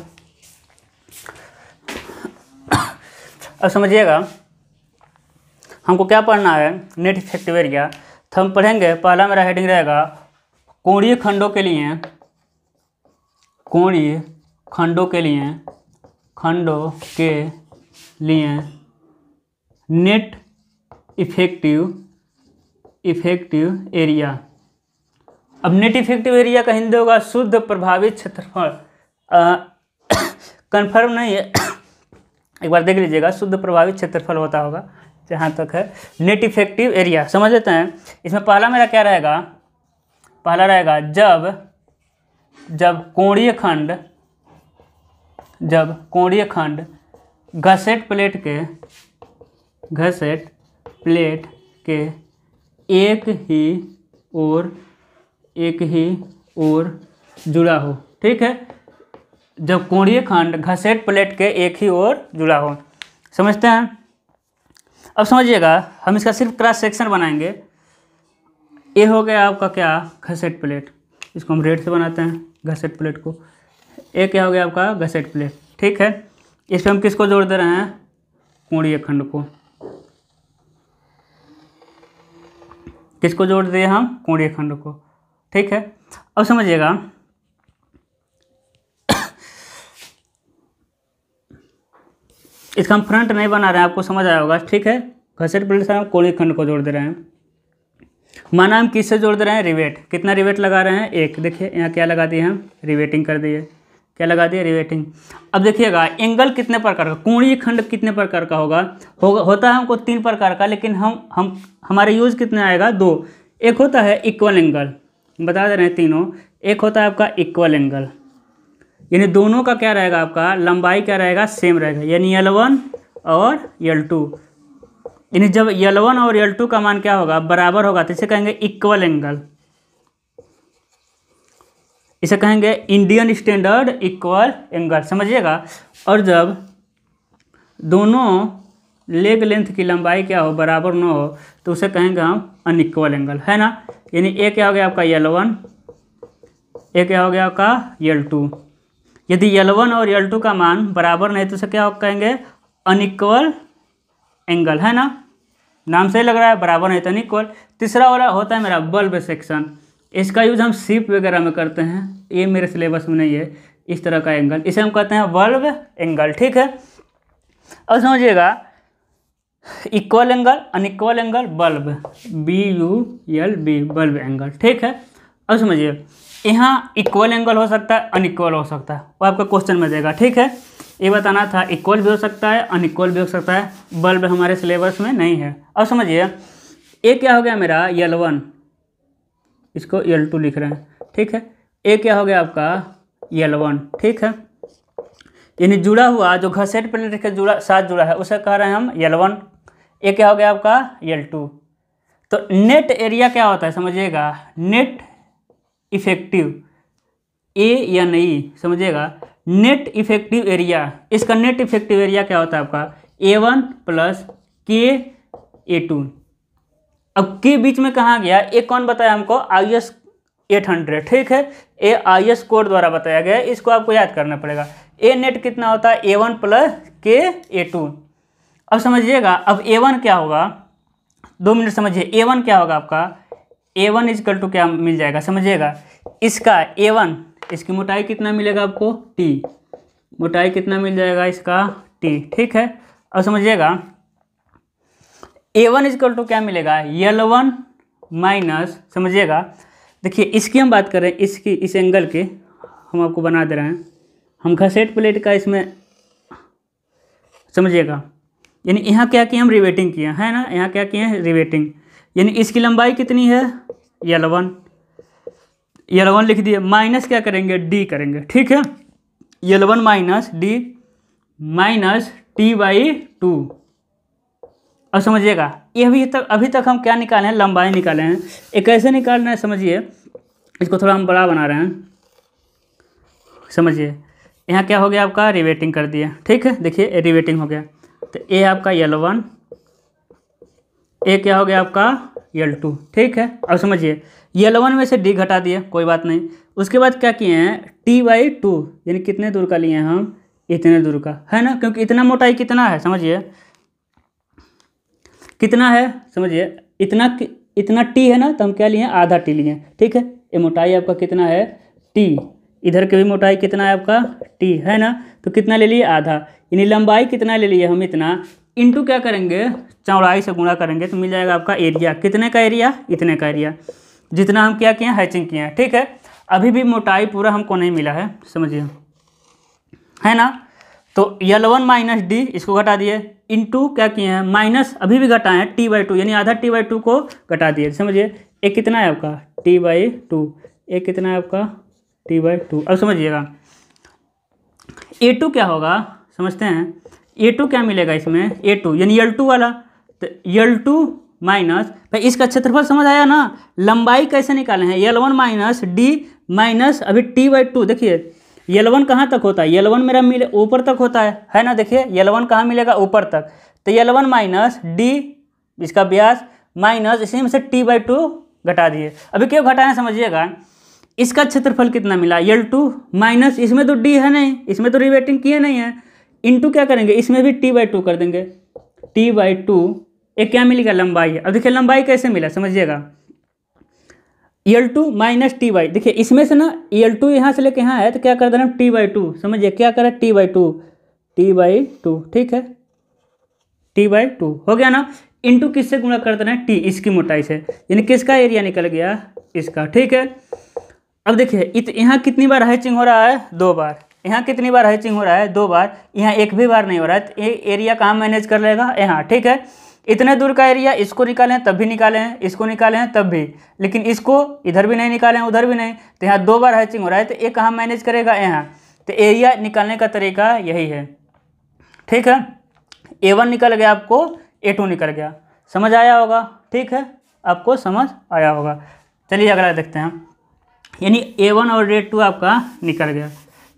[SPEAKER 1] अब समझिएगा हमको क्या पढ़ना है, नेट इफेक्टिव एरिया। तो हम पढ़ेंगे, पहला मेरा हेडिंग रहेगा कोणीय खंडों के लिए, कोणीय खंडों के लिए, खंडों के लिए नेट इफेक्टिव एरिया। अब नेट इफेक्टिव एरिया का हिंदी होगा शुद्ध प्रभावित क्षेत्रफल। कंफर्म नहीं है, एक बार देख लीजिएगा, शुद्ध प्रभावित क्षेत्रफल होता होगा जहाँ तक है। नेट इफेक्टिव एरिया समझ लेते हैं। इसमें पहला मेरा क्या रहेगा, पहला रहेगा जब कोणीय खंड घसेट प्लेट के एक ही ओर जुड़ा हो। ठीक है, जब कोणीय खंड घसेट प्लेट के एक ही ओर जुड़ा हो, समझते हैं। अब समझिएगा, हम इसका सिर्फ क्रॉस सेक्शन बनाएंगे। ये हो गया आपका क्या, घसेट प्लेट, इसको हम रेड से बनाते हैं घसेट प्लेट को। ये क्या हो गया आपका, घसेट प्लेट। ठीक है, इस पर हम किसको जोड़ दे रहे हैं, कोणीय खंड को। किसको जोड़ दिए हम, कोणीय खंड को। ठीक है, अब समझिएगा इसका हम फ्रंट नहीं बना रहे हैं, आपको समझ आया होगा। ठीक है, घसेट प्लेट से हम कोणीय खंड को जोड़ दे रहे हैं। माना हम किससे जोड़ दे रहे हैं, रिवेट। कितना रिवेट लगा रहे हैं, एक। देखिए यहाँ क्या लगा दिए हम, रिवेटिंग कर दिए। क्या लगा दिए, रिवेटिंग। अब देखिएगा एंगल कितने प्रकार का, कोणीय खंड कितने प्रकार का होता है हमको 3 प्रकार का, लेकिन हमारे यूज़ कितने आएगा, 2। एक होता है इक्वल एंगल, बता दे रहे हैं तीनों। एक होता है आपका इक्वल एंगल, यानी दोनों का क्या रहेगा, आपका लंबाई क्या रहेगा, सेम रहेगा, यानी L1 और L2। यानी जब L1 और L2 का मान क्या होगा, बराबर होगा, तो इसे कहेंगे इक्वल एंगल। इसे कहेंगे इंडियन स्टैंडर्ड इक्वल एंगल, समझिएगा। और जब दोनों लेग लेंथ की लंबाई क्या हो, बराबर न हो, तो उसे कहेंगे हम अनइक्वल एंगल, है ना। यानी एक क्या हो गया आपका L1, एक क्या हो गया आपका L2। यदि L1 और L2 का मान बराबर नहीं तो उसे क्या कहेंगे, अनइक्वल एंगल, है ना। नाम से लग रहा है, बराबर नहीं तो अनइक्वल। तीसरा वाला होता है मेरा बल्ब सेक्शन। इसका यूज़ हम शिप वगैरह में करते हैं, ये मेरे सिलेबस में नहीं है। इस तरह का एंगल, इसे हम कहते हैं बल्ब एंगल। ठीक है, अब समझिएगा equal angle, unequal angle, bulb, BULB, bulb angle. ठीक है, अब समझिए यहाँ इक्वल एंगल हो सकता है, अनइक्वल हो सकता है, वो आपका क्वेश्चन में देगा। ठीक है, ये बताना था, इक्वल भी हो सकता है, अनइक्वल भी हो सकता है। बल्ब हमारे सिलेबस में नहीं है। अब समझिए ये क्या हो गया मेरा L1, इसको L2 लिख रहे हैं। ठीक है, ये क्या हो गया आपका L1। ठीक है, यानी जुड़ा हुआ जो घसेट प्लेट के साथ जुड़ा है उसे कह रहे हैं हम L1। ये क्या हो गया आपका L2। तो नेट एरिया क्या होता है समझिएगा, नेट इफेक्टिव एन ई, समझिएगा, नेट इफेक्टिव एरिया, इसका नेट इफेक्टिव एरिया क्या होता है आपका A1 प्लस KA2। अब के बीच में कहाँ गया, ये कौन बताया हमको, IS 800, ठीक है, ये IS कोड द्वारा बताया गया है, इसको आपको याद करना पड़ेगा। ए नेट कितना होता है A1 प्लस KA2। अब समझिएगा, अब A1 क्या होगा, 2 मिनट समझिए, A1 क्या होगा आपका, A1 इजकल टू क्या मिल जाएगा, समझिएगा, इसका A1, इसकी मोटाई कितना मिलेगा आपको T, मोटाई कितना मिल जाएगा इसका T, ठीक है। अब समझिएगा A1 इजकल टू क्या मिलेगा, L1 माइनस, समझिएगा, देखिए इसकी हम बात करें, इसकी इस एंगल की हम आपको बना दे रहे हैं, हम घसेट प्लेट का इसमें, समझिएगा, यानी यहाँ क्या किए हम रिवेटिंग किए है ना, यहाँ क्या किए हैं रिवेटिंग, यानी इसकी लंबाई कितनी है L1, L1 लिख दिए, माइनस क्या करेंगे D करेंगे, ठीक है, L1 minus D minus T/2। अब समझिएगा ये अभी तक हम क्या निकाले हैं, लंबाई निकाले हैं, ये कैसे निकालना है समझिए, इसको थोड़ा हम बड़ा बना रहे हैं, समझिए, यहाँ क्या हो गया आपका रिवेटिंग कर दिया, ठीक है, देखिए रिवेटिंग हो गया, तो ए आपका L1, ए क्या हो गया आपका L2, ठीक है। अब समझिए L1 में से D घटा दिए, कोई बात नहीं, उसके बाद क्या किए हैं T/2, यानी कितने दूर का लिए हैं हम, इतने दूर का, है ना, क्योंकि इतना मोटाई कितना है, समझिए कितना है, समझिए इतना T है ना, तो हम क्या लिए, आधा T लिए, ठीक है, ये मोटाई आपका कितना है T, इधर की भी मोटाई कितना है आपका T, है ना, तो कितना ले लिए आधा, यानी लंबाई कितना ले लिए हम इतना, इंटू क्या करेंगे चौड़ाई से गुणा करेंगे, तो मिल जाएगा आपका एरिया, कितने का एरिया, इतने का एरिया, जितना हम क्या किए हैचिंग किए हैं, ठीक है। अभी भी मोटाई पूरा हमको नहीं मिला है, समझिए, है ना, तो L1 माइनस D इसको घटा दिए, इंटू क्या किए हैं माइनस, अभी भी घटाए हैं T/2, यानी आधा T/2 को घटा दिए, समझिए, एक कितना है आपका T/2, एक कितना है आपका T/2। अब समझिएगा A2 क्या होगा, समझते हैं, A2 क्या मिलेगा इसमें, A2 यानी L2 वाला, तो L2 माइनस, भाई इसका क्षेत्रफल समझ आया ना, लंबाई कैसे निकाले हैं, L1 माइनस D माइनस अभी T/2, देखिए L1 कहाँ तक होता है, L1 मेरा मिले ऊपर तक होता है ना, देखिए L1 कहाँ मिलेगा ऊपर तक, तो L1 माइनस D इसका व्यास माइनस इसी में से T/2 घटा दिए, अभी क्यों घटाएं समझिएगा, इसका क्षेत्रफल कितना मिला L2 माइनस, इसमें तो D है नहीं, इसमें तो रिवेटिंग किए नहीं है, इंटू क्या करेंगे, इसमें भी T/2 कर देंगे, T/2 एक क्या मिलेगा लंबाई है। अब देखिए लंबाई कैसे मिला समझिएगा, L2 माइनस T/2, देखिए इसमें से ना L2 यहाँ से लेके यहाँ है, तो क्या कर देना T/2, समझिए क्या करें T/2, ठीक है, T/2 हो गया ना, इंटू किससे गुणा कर देना है T, इसकी मोटाई से, यानी किसका एरिया निकल गया, इसका, ठीक है। अब देखिए यहाँ कितनी बार हैचिंग हो रहा है, 2 बार, यहाँ कितनी बार हैचिंग हो रहा है, 2 बार, यहाँ एक भी बार नहीं हो रहा है, तो ये एरिया कहाँ मैनेज कर लेगा, यहाँ, ठीक है। इतने दूर का एरिया इसको निकालें तब भी निकाले हैं, इसको निकाले हैं तब भी, लेकिन इसको इधर भी नहीं निकाले हैं, उधर भी नहीं, तो यहाँ 2 बार हैचिंग हो रहा है, तो ये कहाँ मैनेज करेगा, यहाँ, तो एरिया निकालने का तरीका यही है, ठीक है। A1 निकल गया, आपको A2 निकल गया, समझ आया होगा, ठीक है, आपको समझ आया होगा। चलिए अगला देखते हैं, यानी A1 और A2 आपका निकल गया,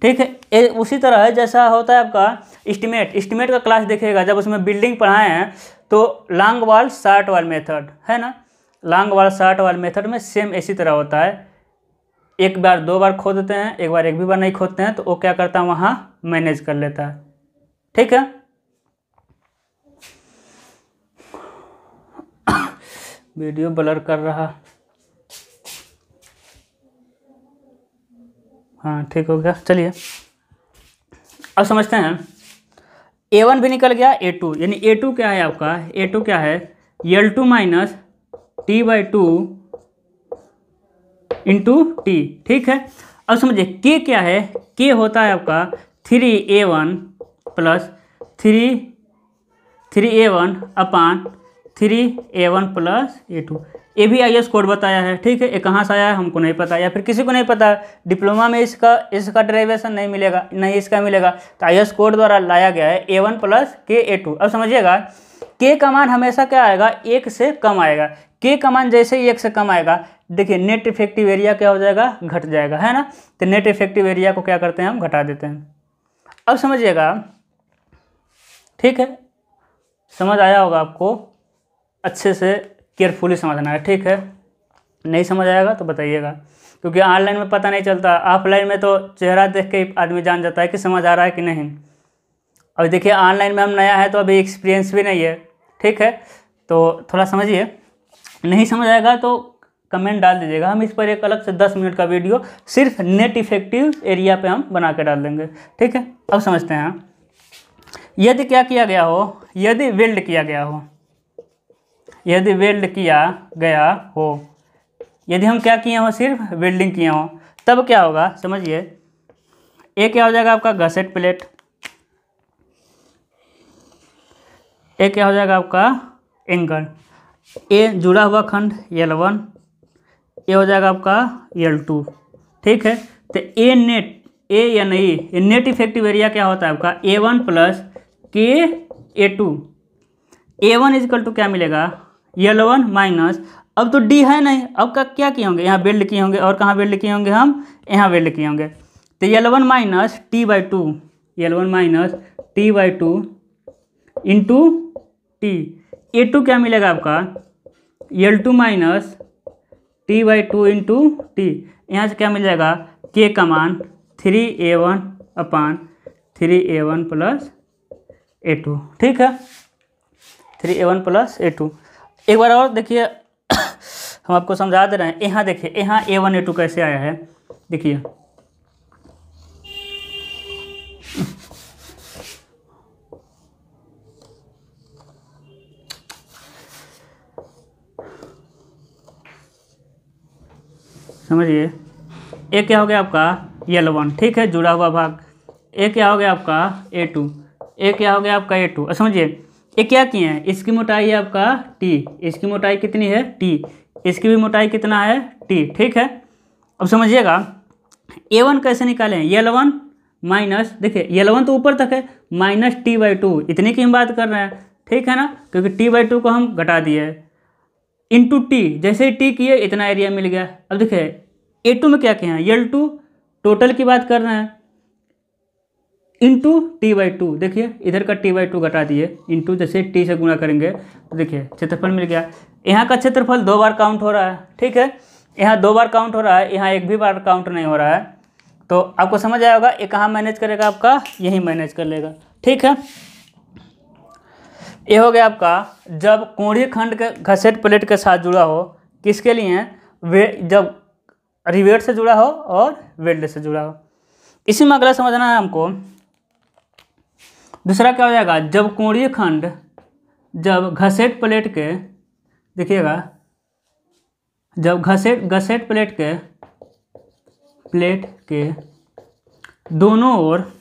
[SPEAKER 1] ठीक है। उसी तरह है जैसा होता है आपका एस्टिमेट का क्लास देखिएगा, जब उसमें बिल्डिंग पढ़ाए हैं तो long wall short wall method है ना, long wall short wall method में सेम इसी तरह होता है, एक बार 2 बार खोदते हैं, एक बार एक भी बार नहीं खोदते हैं, तो वो क्या करता है वहाँ मैनेज कर लेता है, ठीक है। वीडियो ब्लर कर रहा, हाँ ठीक हो गया। चलिए अब समझते हैं, A1 भी निकल गया, A2 यानी A2 क्या है आपका, A2 क्या है L2 minus T/2 into T, ठीक है। अब समझिए K क्या है, K होता है आपका 3A1 प्लस 3A1 अपान 3A1 प्लस A2, ये भी IS कोड बताया है, ठीक है। ये कहाँ से आया है हमको नहीं पता, या फिर किसी को नहीं पता, डिप्लोमा में इसका डेरिवेशन नहीं मिलेगा, नहीं इसका मिलेगा, तो IS कोड द्वारा लाया गया है A1 प्लस KA2। अब समझिएगा K का मान हमेशा क्या आएगा, 1 से कम आएगा, K का मान जैसे ही 1 से कम आएगा, देखिए नेट इफेक्टिव एरिया क्या हो जाएगा, घट जाएगा, है ना। तो नेट इफेक्टिव एरिया को क्या करते हैं हम, घटा देते हैं। अब समझिएगा, ठीक है, समझ आया होगा आपको, अच्छे से केयरफुली समझना है, ठीक है। नहीं समझ आएगा तो बताइएगा, क्योंकि ऑनलाइन में पता नहीं चलता, ऑफलाइन में तो चेहरा देख के ही आदमी जान जाता है कि समझ आ रहा है कि नहीं। अब देखिए ऑनलाइन में हम नया है तो अभी एक्सपीरियंस भी नहीं है, ठीक है, तो थोड़ा समझिए। नहीं समझ आएगा तो कमेंट डाल दीजिएगा, हम इस पर एक अलग से 10 मिनट का वीडियो सिर्फ नेट इफेक्टिव एरिया पे हम बना के डाल देंगे, ठीक है। अब समझते हैं, यदि क्या किया गया हो, यदि वेल्ड किया गया हो, यदि वेल्ड किया गया हो, यदि हम क्या किए हो, सिर्फ वेल्डिंग किए हो, तब क्या होगा समझिए। ए क्या हो जाएगा आपका गसेट प्लेट, ए क्या हो जाएगा आपका एंगल, ए जुड़ा हुआ खंड L1, ए हो जाएगा आपका L2, ठीक है। तो ए नेट, ए या नहीं, ये नेट इफेक्टिव एरिया क्या होता है आपका A1 प्लस के A2, A1 इजकल टू क्या मिलेगा L1 माइनस, अब तो डी है नहीं, अब का क्या किए होंगे, यहाँ वेल्ड किए होंगे, और कहाँ वेल्ड किए होंगे हम, यहाँ वेल्ड किए होंगे। तो L1 minus T/2, L1 minus T/2 into T, A2 क्या मिलेगा आपका L2 minus T/2 into T, यहाँ से क्या मिल जाएगा, के का मान 3A1 अपान 3A1 प्लस A2, ठीक है, 3A1 प्लस A2। एक बार और देखिए हम आपको समझा दे रहे हैं, यहाँ देखिए, यहाँ A1 A2 कैसे आया है, देखिए समझिए, ए क्या हो गया आपका L1, ठीक है, जुड़ा हुआ भाग, ए क्या हो गया आपका A2, ए क्या हो गया आपका A2। अब समझिए ये क्या किए हैं, इसकी मोटाई है आपका T, इसकी मोटाई कितनी है T, इसकी भी मोटाई कितना है T, ठीक है। अब समझिएगा A1 कैसे निकालें, L1 माइनस, देखिए L1 तो ऊपर तक है, माइनस T/2, इतनी की हम बात कर रहे हैं, ठीक है ना, क्योंकि T/2 को हम घटा दिए, इंटू टी, जैसे ही टी किए इतना एरिया मिल गया। अब देखिए A2 में क्या किए हैं, L2 टोटल की बात कर रहे हैं, इंटू T/2, देखिए इधर का T/2 घटा दिए, इंटू जैसे टी से गुणा करेंगे तो देखिए क्षेत्रफल मिल गया। यहाँ का क्षेत्रफल 2 बार काउंट हो रहा है, ठीक है, यहाँ 2 बार काउंट हो रहा है, यहाँ एक भी बार काउंट नहीं हो रहा है, तो आपको समझ आया होगा ये कहाँ मैनेज करेगा आपका, यही मैनेज कर लेगा, ठीक है। ये हो गया आपका जब कोणीय खंड के घसेट प्लेट के साथ जुड़ा हो, किसके लिए, वे जब रिवेट से जुड़ा हो और वेल्ड से जुड़ा हो। इसी में अगला समझना है हमको, दूसरा क्या हो जाएगा, जब कोणीय खंड, जब घसेट प्लेट के, देखिएगा जब घसेट प्लेट के दोनों ओर,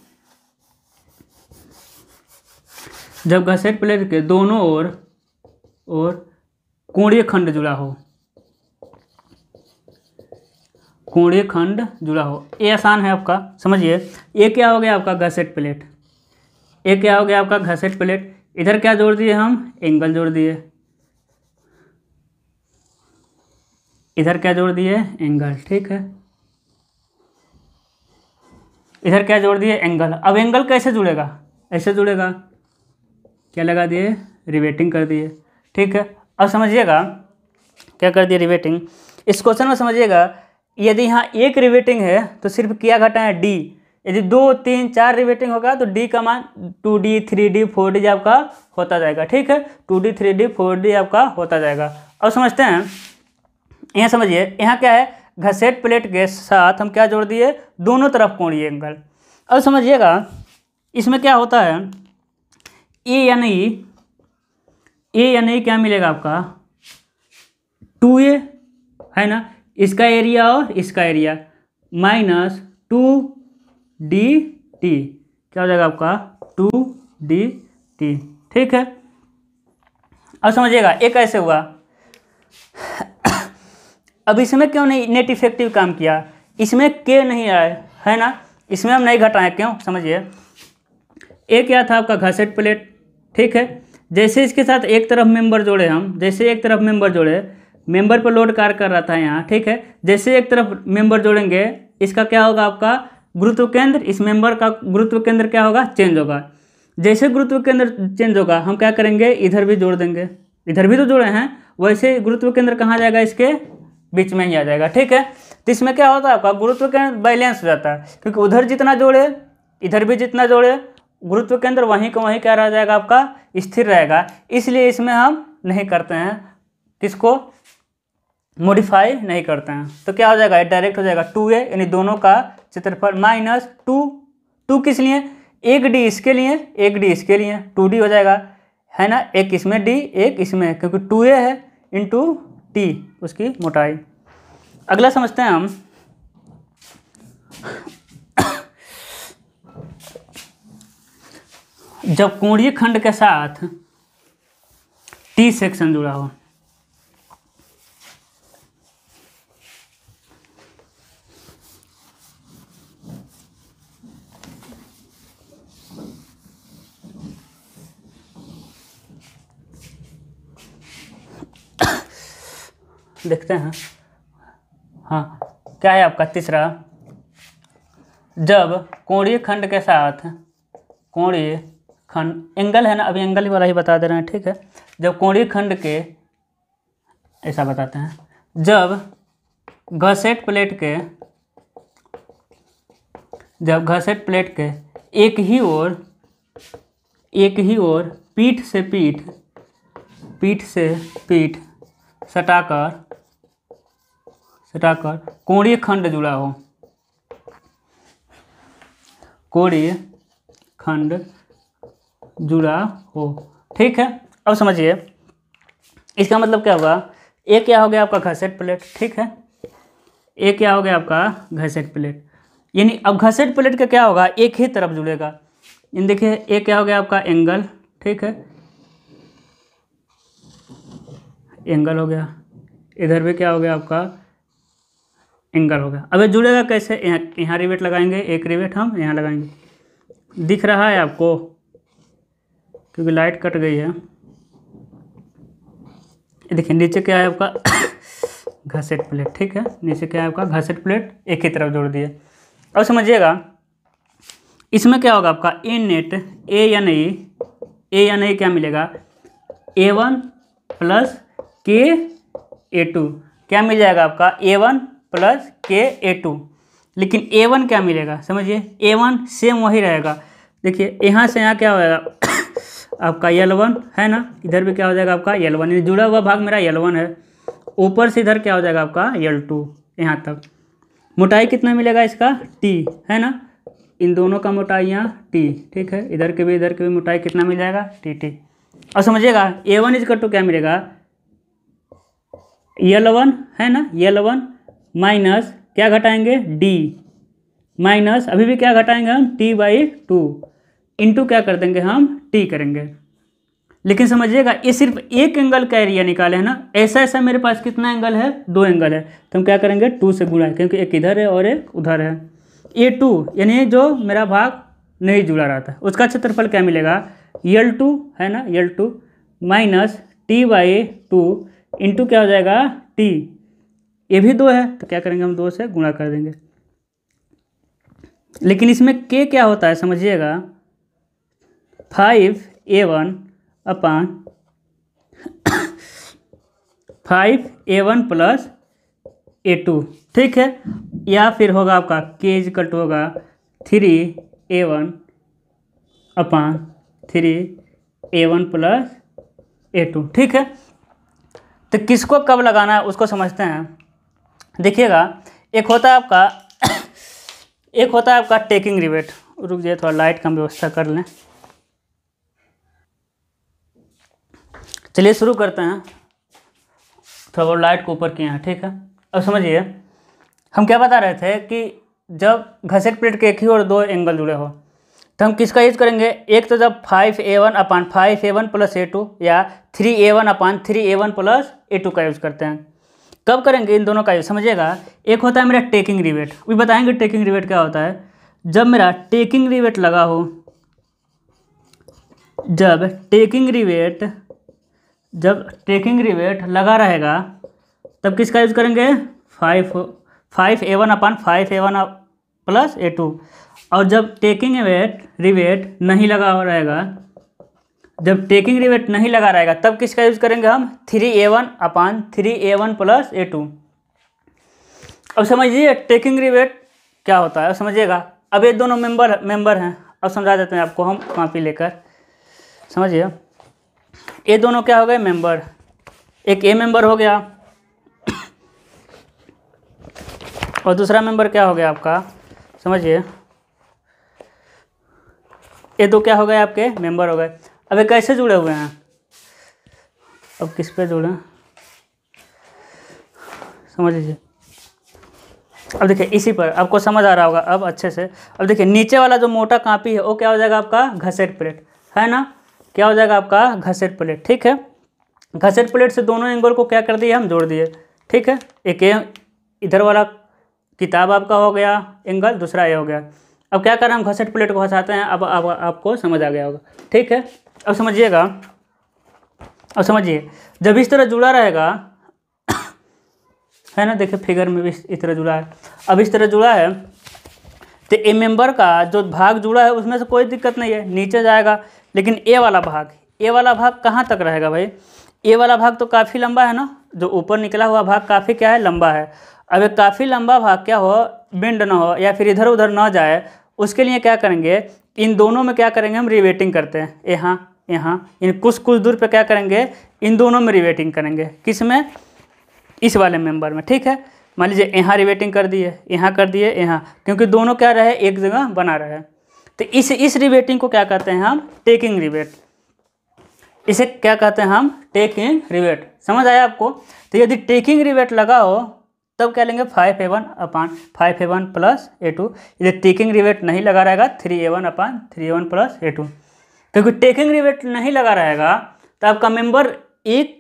[SPEAKER 1] जब घसेट प्लेट के दोनों ओर कोणीय खंड जुड़ा हो, कोणीय खंड जुड़ा हो, ये आसान है आपका, समझिए। ये क्या हो गया आपका घसेट प्लेट, ये क्या हो गया आपका घसेट प्लेट, इधर क्या जोड़ दिए हम, एंगल जोड़ दिए, इधर क्या जोड़ दिए, एंगल, ठीक है, इधर क्या जोड़ दिए, एंगल। अब एंगल कैसे जुड़ेगा, ऐसे जुड़ेगा, क्या लगा दिए, रिवेटिंग कर दिए, ठीक है। अब समझिएगा क्या कर दिए, रिवेटिंग। इस क्वेश्चन में समझिएगा, यदि यहाँ एक रिवेटिंग है तो सिर्फ क्या घटाएं, डी, यदि 2 3 4 रिवेटिंग होगा तो डी का मान 2D 3D 4D आपका होता जाएगा, ठीक है, 2D 3D 4D आपका होता जाएगा। अब समझते हैं, यहाँ समझिए, यहाँ क्या है, घसेट प्लेट के साथ हम क्या जोड़ दिए, दोनों तरफ कोणीय एंगल। अब समझिएगा इसमें क्या होता है, ए यानी क्या मिलेगा आपका 2A, है ना, इसका एरिया और इसका एरिया माइनस 2DT, क्या हो जाएगा आपका 2DT, ठीक है। अब समझिएगा ये कैसे हुआ, अब इसमें क्यों नहीं नेट इफेक्टिव काम किया, इसमें के नहीं आए, है ना, इसमें हम नहीं घटाएं, क्यों, समझिए। ये क्या था आपका घसेट प्लेट, ठीक है, जैसे इसके साथ एक तरफ मेंबर जोड़े हम, जैसे एक तरफ मेंबर जोड़े मेंबर पर लोड कार्य कर रहा था यहाँ, ठीक है। जैसे एक तरफ मेंबर जोड़ेंगे, इसका क्या होगा, आपका गुरुत्व केंद्र, इस मेंबर का गुरुत्व केंद्र क्या होगा, चेंज होगा। जैसे गुरुत्व केंद्र चेंज होगा, हम क्या करेंगे, इधर भी जोड़ देंगे, इधर भी तो जोड़े हैं, वैसे गुरुत्व केंद्र कहाँ जाएगा, इसके बीच में ही आ जाएगा, ठीक है। तो इसमें क्या होता है, आपका गुरुत्व केंद्र बैलेंस हो जाता है, क्योंकि उधर जितना जोड़े इधर भी जितना जोड़े, गुरुत्व केंद्र वहीं का वहीं क्या रह जाएगा, आपका स्थिर रहेगा। इसलिए इसमें हम नहीं करते हैं, किसको मॉडिफाई नहीं करते हैं। तो क्या हो जाएगा, डायरेक्ट हो जाएगा 2a, यानी दोनों का क्षेत्रफल माइनस 2 किस लिए, एक डी इसके लिए, एक डी इसके लिए, 2d हो जाएगा, है ना, एक इसमें d एक इसमें, क्योंकि 2a है इंटू t उसकी मोटाई। अगला समझते हैं हम, जब कोणीय खंड के साथ टी सेक्शन जुड़ा हो, देखते हैं। हाँ, क्या है आपका तीसरा, जब कोणीय खंड के साथ, कोणीय खंड एंगल है ना, अभी एंगल वाला ही बता दे रहे हैं, ठीक है। जब कोणीय खंड के, ऐसा बताते हैं, जब घसेट प्लेट के, जब घसेट प्लेट के एक ही ओर पीठ से पीठ सटाकर कोणीय खंड जुड़ा हो, कोणीय खंड जुड़ा हो, ठीक है। अब समझिए इसका मतलब क्या होगा, एक क्या हो गया आपका घसेट प्लेट, ठीक है, एक क्या हो गया आपका घसेट प्लेट, यानी अब घसेट प्लेट का क्या होगा, एक ही तरफ जुड़ेगा। इन देखिए, एक क्या हो गया आपका एंगल, ठीक है, एंगल हो गया, इधर भी क्या हो गया आपका एंगल हो गया। अब ये जुड़ेगा कैसे, यहाँ रिवेट लगाएंगे, एक रिवेट हम यहाँ लगाएंगे, दिख रहा है आपको, क्योंकि लाइट कट गई है। देखिए नीचे क्या है आपका घसेट प्लेट, ठीक है, नीचे क्या है आपका घसेट प्लेट, एक ही तरफ जोड़ दिए। अब समझिएगा इसमें क्या होगा आपका ए नेट, ए या नहीं क्या मिलेगा, A1 प्लस K A2, क्या मिल जाएगा आपका A1 प्लस K A2। लेकिन A1 क्या मिलेगा, समझिए A1 सेम वही रहेगा। देखिए यहाँ से यहाँ क्या हो जाएगा आपका L1, है ना, इधर भी क्या हो जाएगा आपका L1, यानी जुड़ा हुआ भाग मेरा L1 है, ऊपर से इधर क्या हो जाएगा आपका L2, यहाँ तक। मोटाई कितना मिलेगा इसका, T, है ना, इन दोनों का मोटाई यहाँ T, ठीक है, इधर के भी मोटाई कितना मिल जाएगा, T। और समझिएगा A1 इज टू क्या मिलेगा, L1, है ना, L1 माइनस क्या घटाएंगे, D माइनस अभी भी क्या घटाएंगे हम, T/2 इंटू क्या कर देंगे हम, T करेंगे। लेकिन समझिएगा ये सिर्फ एक एंगल का एरिया निकाले है ना, ऐसा मेरे पास कितना एंगल है, 2 एंगल है, तो हम क्या करेंगे 2 से गुणा, क्योंकि एक इधर है और एक उधर है। A2 यानी जो मेरा भाग नहीं जुड़ा रहा था, उसका क्षेत्रफल क्या मिलेगा, L2, है ना, L2 माइनस T/2 इंटू क्या हो जाएगा T, ये भी 2 है, तो क्या करेंगे हम 2 से गुणा कर देंगे। लेकिन इसमें K क्या होता है समझिएगा, 5A1 अपान 5A1 प्लस A2, ठीक है, या फिर होगा आपका K इक्वल टू होगा 3A1 अपान 3A1 प्लस A2, ठीक है। तो किसको कब लगाना है उसको समझते हैं। देखिएगा एक होता है आपका टेकिंग रिवेट, रुक जाइए थोड़ा लाइट का व्यवस्था कर लें। चलिए शुरू करते हैं, थोड़ा बहुत लाइट को ऊपर किए हैं, ठीक है। अब समझिए हम क्या बता रहे थे कि जब घसेट प्लेट के एक ही और 2 एंगल जुड़े हो तो हम किसका यूज करेंगे, एक तो जब 5A1 अपान 5A1 प्लस A2 या 3A1 अपान 3A1 प्लस A2 का यूज़ करते हैं। कब करेंगे इन दोनों का यूज, समझिएगा एक होता है मेरा टेकिंग रिवेट, अभी बताएंगे टेकिंग रिवेट क्या होता है। जब मेरा टेकिंग रिवेट लगा हो, जब टेकिंग रिवेट लगा रहेगा तब किसका यूज़ करेंगे 5A1 अपान 5A1 प्लस A2। और जब टेकिंग रिवेट नहीं लगा रहेगा, जब टेकिंग रिवेट नहीं लगा रहेगा तब किसका यूज़ करेंगे हम 3A1 अपान 3A1 प्लस A2। अब समझिए टेकिंग रिवेट क्या होता है, अब समझिएगा। अब ये दोनों मेंबर हैं, अब समझा देते हैं आपको हम कॉपी लेकर। समझिए ये दोनों क्या हो गए मेंबर, एक ए मेंबर हो गया और दूसरा मेंबर क्या हो गया आपका, समझिए ये दो क्या हो गए आपके मेंबर हो गए। अब ये कैसे जुड़े हुए हैं, अब किस पे जुड़े समझ लीजिए। अब देखिए इसी पर आपको समझ आ रहा होगा अब अच्छे से। अब देखिए नीचे वाला जो मोटा कापी है वो क्या हो जाएगा आपका घसेट प्लेट, है ना, क्या हो जाएगा आपका घसेट प्लेट। ठीक है, घसेट प्लेट से दोनों एंगल को क्या कर दिए हम जोड़ दिए। ठीक है, एक इधर वाला किताब आपका हो गया एंगल, दूसरा ये हो गया। अब क्या करें हम घसेट प्लेट को हटाते हैं। अब आपको समझ आ गया होगा। ठीक है, अब समझिएगा, अब समझिए जब इस तरह जुड़ा रहेगा है ना, देखिए फिगर में भी इस तरह जुड़ा है। अब इस तरह जुड़ा है तो ए मेंबर का जो भाग जुड़ा है उसमें से कोई दिक्कत नहीं है, नीचे जाएगा। लेकिन ए वाला भाग कहाँ तक रहेगा भाई, ए वाला भाग तो काफ़ी लंबा है ना, जो ऊपर निकला हुआ भाग काफ़ी क्या है लंबा है। अब एक काफ़ी लंबा भाग क्या हो बेंड ना हो या फिर इधर उधर ना जाए, उसके लिए क्या करेंगे इन दोनों में क्या करेंगे हम रिवेटिंग करते हैं। यहाँ इन कुछ दूर पे क्या करेंगे इन दोनों में रिवेटिंग करेंगे, किस में, इस वाले मेंबर में। ठीक है, मान लीजिए यहाँ रिवेटिंग कर दिए, यहाँ कर दिए, यहाँ, क्योंकि दोनों क्या रहे एक जगह बना रहे। तो इस रिवेटिंग को क्या कहते हैं हम टेकिंग रिवेट, इसे क्या कहते हैं हम टेकिंग रिवेट। समझ आया आपको। तो यदि टेकिंग रिवेट लगा हो तब क्या लेंगे 5A1 अपान 5A1 प्लस A2। यदि टेकिंग रिवेट नहीं लगा रहेगा 3A1 अपान 3A1 प्लस A2। क्योंकि टेकिंग रिवेट नहीं लगा रहेगा तो आपका मेंबर एक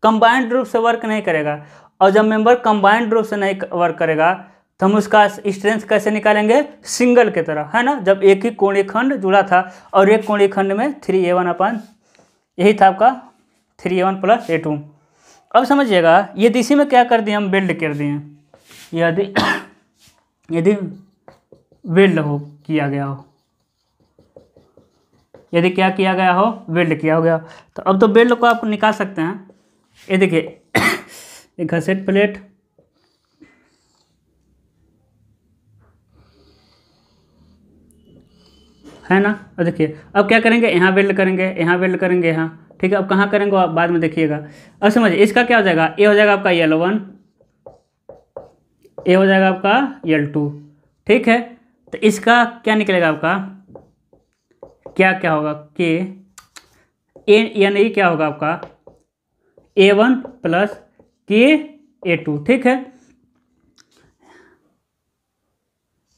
[SPEAKER 1] कंबाइंड रूप से वर्क नहीं करेगा, और जब मेंबर कंबाइंड रूप से नहीं वर्क करेगा तो हम उसका स्ट्रेंथ कैसे निकालेंगे सिंगल की तरह, है ना। जब एक ही कोणीय खंड जुड़ा था और एक कोणीय खंड में 3A1 अपान यही था आपका 3A1 प्लस A2। अब समझिएगा ये इसी में क्या कर दिए हम वेल्ड कर दिए। यदि वेल्ड हो किया गया हो, यदि क्या किया गया हो वेल्ड किया हो गया, तो अब तो वेल्ड को आप निकाल सकते हैं। ये देखिए एक घसेट प्लेट है ना। अब देखिए अब क्या करेंगे यहाँ वेल्ड करेंगे, यहाँ वेल्ड करेंगे, यहाँ। ठीक है, अब कहाँ करेंगे आप बाद में देखिएगा। अब समझिए इसका क्या हो जाएगा, ए हो जाएगा आपका L1, ए हो जाएगा आपका L2। ठीक है, तो इसका क्या निकलेगा आपका क्या होगा के ए यानी क्या होगा आपका A1 प्लस के A2। ठीक है,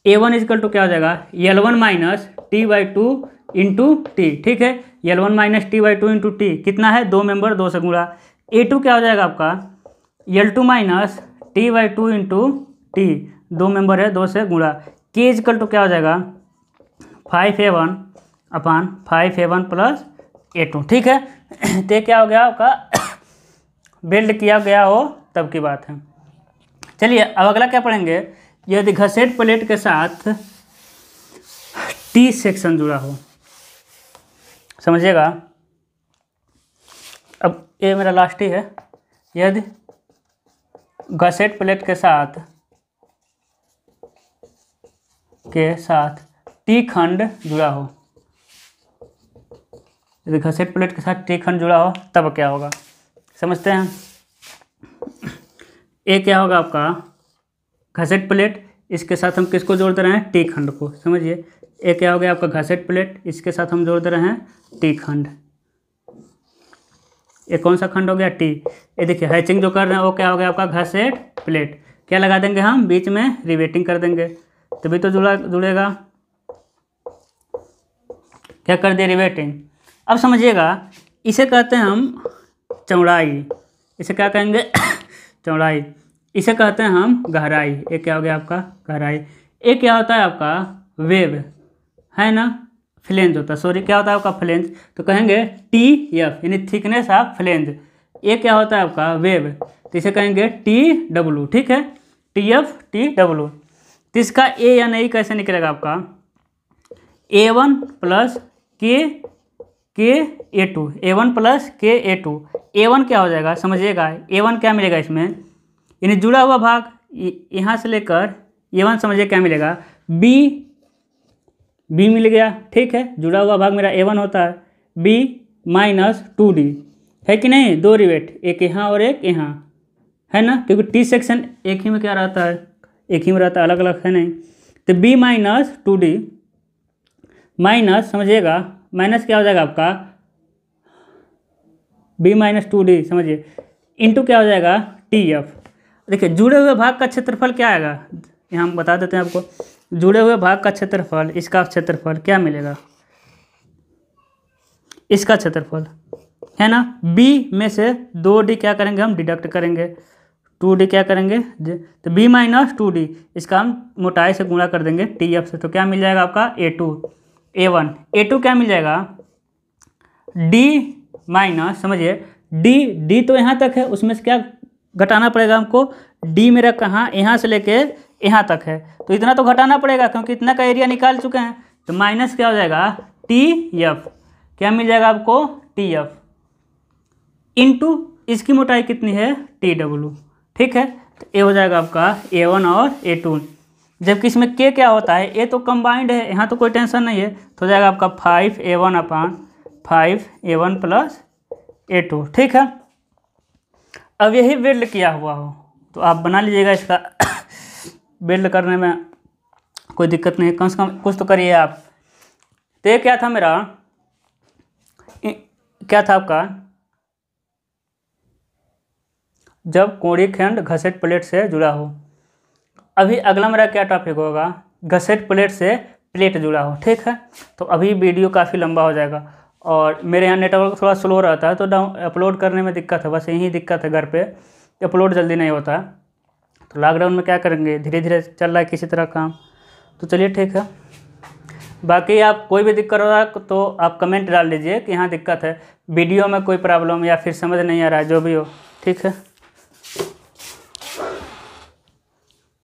[SPEAKER 1] A1 इजकल टू क्या हो जाएगा L1 minus T/2 into T. ठीक है, L1 minus T/2 into T कितना है 2 मेंबर 2 से गुणा। A2 क्या हो जाएगा आपका L2 minus T/2 into T 2 member है 2 से गुणा। के इजकल टू क्या हो जाएगा 5A1 अपान 5A1 प्लस A2। ठीक है, तो क्या हो गया आपका बिल्ड किया गया हो तब की बात है। चलिए अब अगला क्या पढ़ेंगे, यदि घसेट प्लेट के साथ टी सेक्शन जुड़ा हो। समझिएगा, अब ये मेरा लास्ट ही है। यदि घसेट प्लेट के साथ टी खंड जुड़ा हो, यदि घसेट प्लेट के साथ टी खंड जुड़ा हो तब क्या होगा समझते हैं। ए क्या होगा आपका घसेट प्लेट, इसके साथ हम किसको जोड़ दे रहे हैं टी खंड को। समझिए ए क्या हो गया आपका घसेट प्लेट, इसके साथ हम जोड़ दे रहे हैं टी खंड। ये कौन सा खंड हो गया टी। ये देखिए हैचिंग जो कर रहे हैं वो क्या हो गया आपका घसेट प्लेट। क्या लगा देंगे हम बीच में रिवेटिंग कर देंगे तभी तो जुड़ेगा। क्या कर दिया रिवेटिंग। अब समझिएगा इसे कहते हैं हम चौड़ाई, इसे क्या कहेंगे चौड़ाई, इसे कहते हैं हम गहराई। ये क्या हो गया आपका गहराई। ये क्या होता है आपका वेव, है ना, फ्लेंज होता है, सॉरी क्या होता है आपका फ्लेंज। तो कहेंगे टी एफ यानी थिकनेस ऑफ फ्लेंज। ये क्या होता है आपका वेव। तो इसे कहेंगे TW, ठीक है, TF TW। तो इसका ए या नहीं कैसे निकलेगा आपका, A1 प्लस के A2, A1 प्लस के A2। A1 क्या हो जाएगा समझिएगा, A1 क्या मिलेगा इसमें, यानी जुड़ा हुआ भाग यहाँ से लेकर A1 समझिए क्या मिलेगा, B मिल गया, ठीक है, जुड़ा हुआ भाग मेरा A1 होता है, B माइनस 2D है कि नहीं, दो रिवेट, एक यहाँ और एक यहाँ, है ना, क्योंकि T सेक्शन एक ही में क्या रहता है, एक ही में रहता है, अलग अलग है नहीं। तो B माइनस 2D माइनस समझिएगा, माइनस क्या हो जाएगा आपका, B माइनस 2D समझिए, इंटू क्या हो जाएगा TF। देखिए जुड़े हुए भाग का क्षेत्रफल क्या आएगा, यहाँ हम बता देते हैं आपको, जुड़े हुए भाग का क्षेत्रफल, इसका क्षेत्रफल क्या मिलेगा, इसका क्षेत्रफल है ना, B में से 2D क्या करेंगे हम डिडक्ट करेंगे, 2D क्या करेंगे, तो B माइनस 2D, इसका हम मोटाई से गुणा कर देंगे TF से, तो क्या मिल जाएगा आपका A2 क्या मिल जाएगा, D माइनस समझिए D तो यहाँ तक है, उसमें से क्या घटाना पड़ेगा हमको, D मेरा कहाँ, यहाँ से लेके यहाँ तक है, तो इतना तो घटाना पड़ेगा क्योंकि इतना का एरिया निकाल चुके हैं। तो माइनस क्या हो जाएगा TF, क्या मिल जाएगा आपको TF, इंटू इसकी मोटाई कितनी है TW, ठीक है। तो ये हो जाएगा आपका A1 और A2, जबकि इसमें K क्या होता है, A तो कंबाइंड है, यहाँ तो कोई टेंशन नहीं है, तो हो जाएगा आपका 5A1 अपान 5A1 प्लस A2, ठीक है। अब यही बिल्ड किया हुआ हो तो आप बना लीजिएगा, इसका बिल्ड करने में कोई दिक्कत नहीं है, कम से कम कुछ तो करिए आप। तो ये क्या था मेरा, क्या था आपका, जब कोणीय खंड घसेट प्लेट से जुड़ा हो। अभी अगला मेरा क्या टॉपिक होगा, घसेट प्लेट से प्लेट जुड़ा हो, ठीक है। तो अभी वीडियो काफ़ी लंबा हो जाएगा और मेरे यहाँ नेटवर्क थोड़ा स्लो रहता है, तो अपलोड करने में दिक्कत है, बस यही दिक्कत है, घर पे अपलोड जल्दी नहीं होता। तो लॉकडाउन में क्या करेंगे, धीरे धीरे चल रहा है किसी तरह काम, तो चलिए ठीक है। बाकी आप कोई भी दिक्कत हो रहा है तो आप कमेंट डाल दीजिए कि यहाँ दिक्कत है, वीडियो में कोई प्रॉब्लम या फिर समझ नहीं आ रहा है, जो भी हो, ठीक है।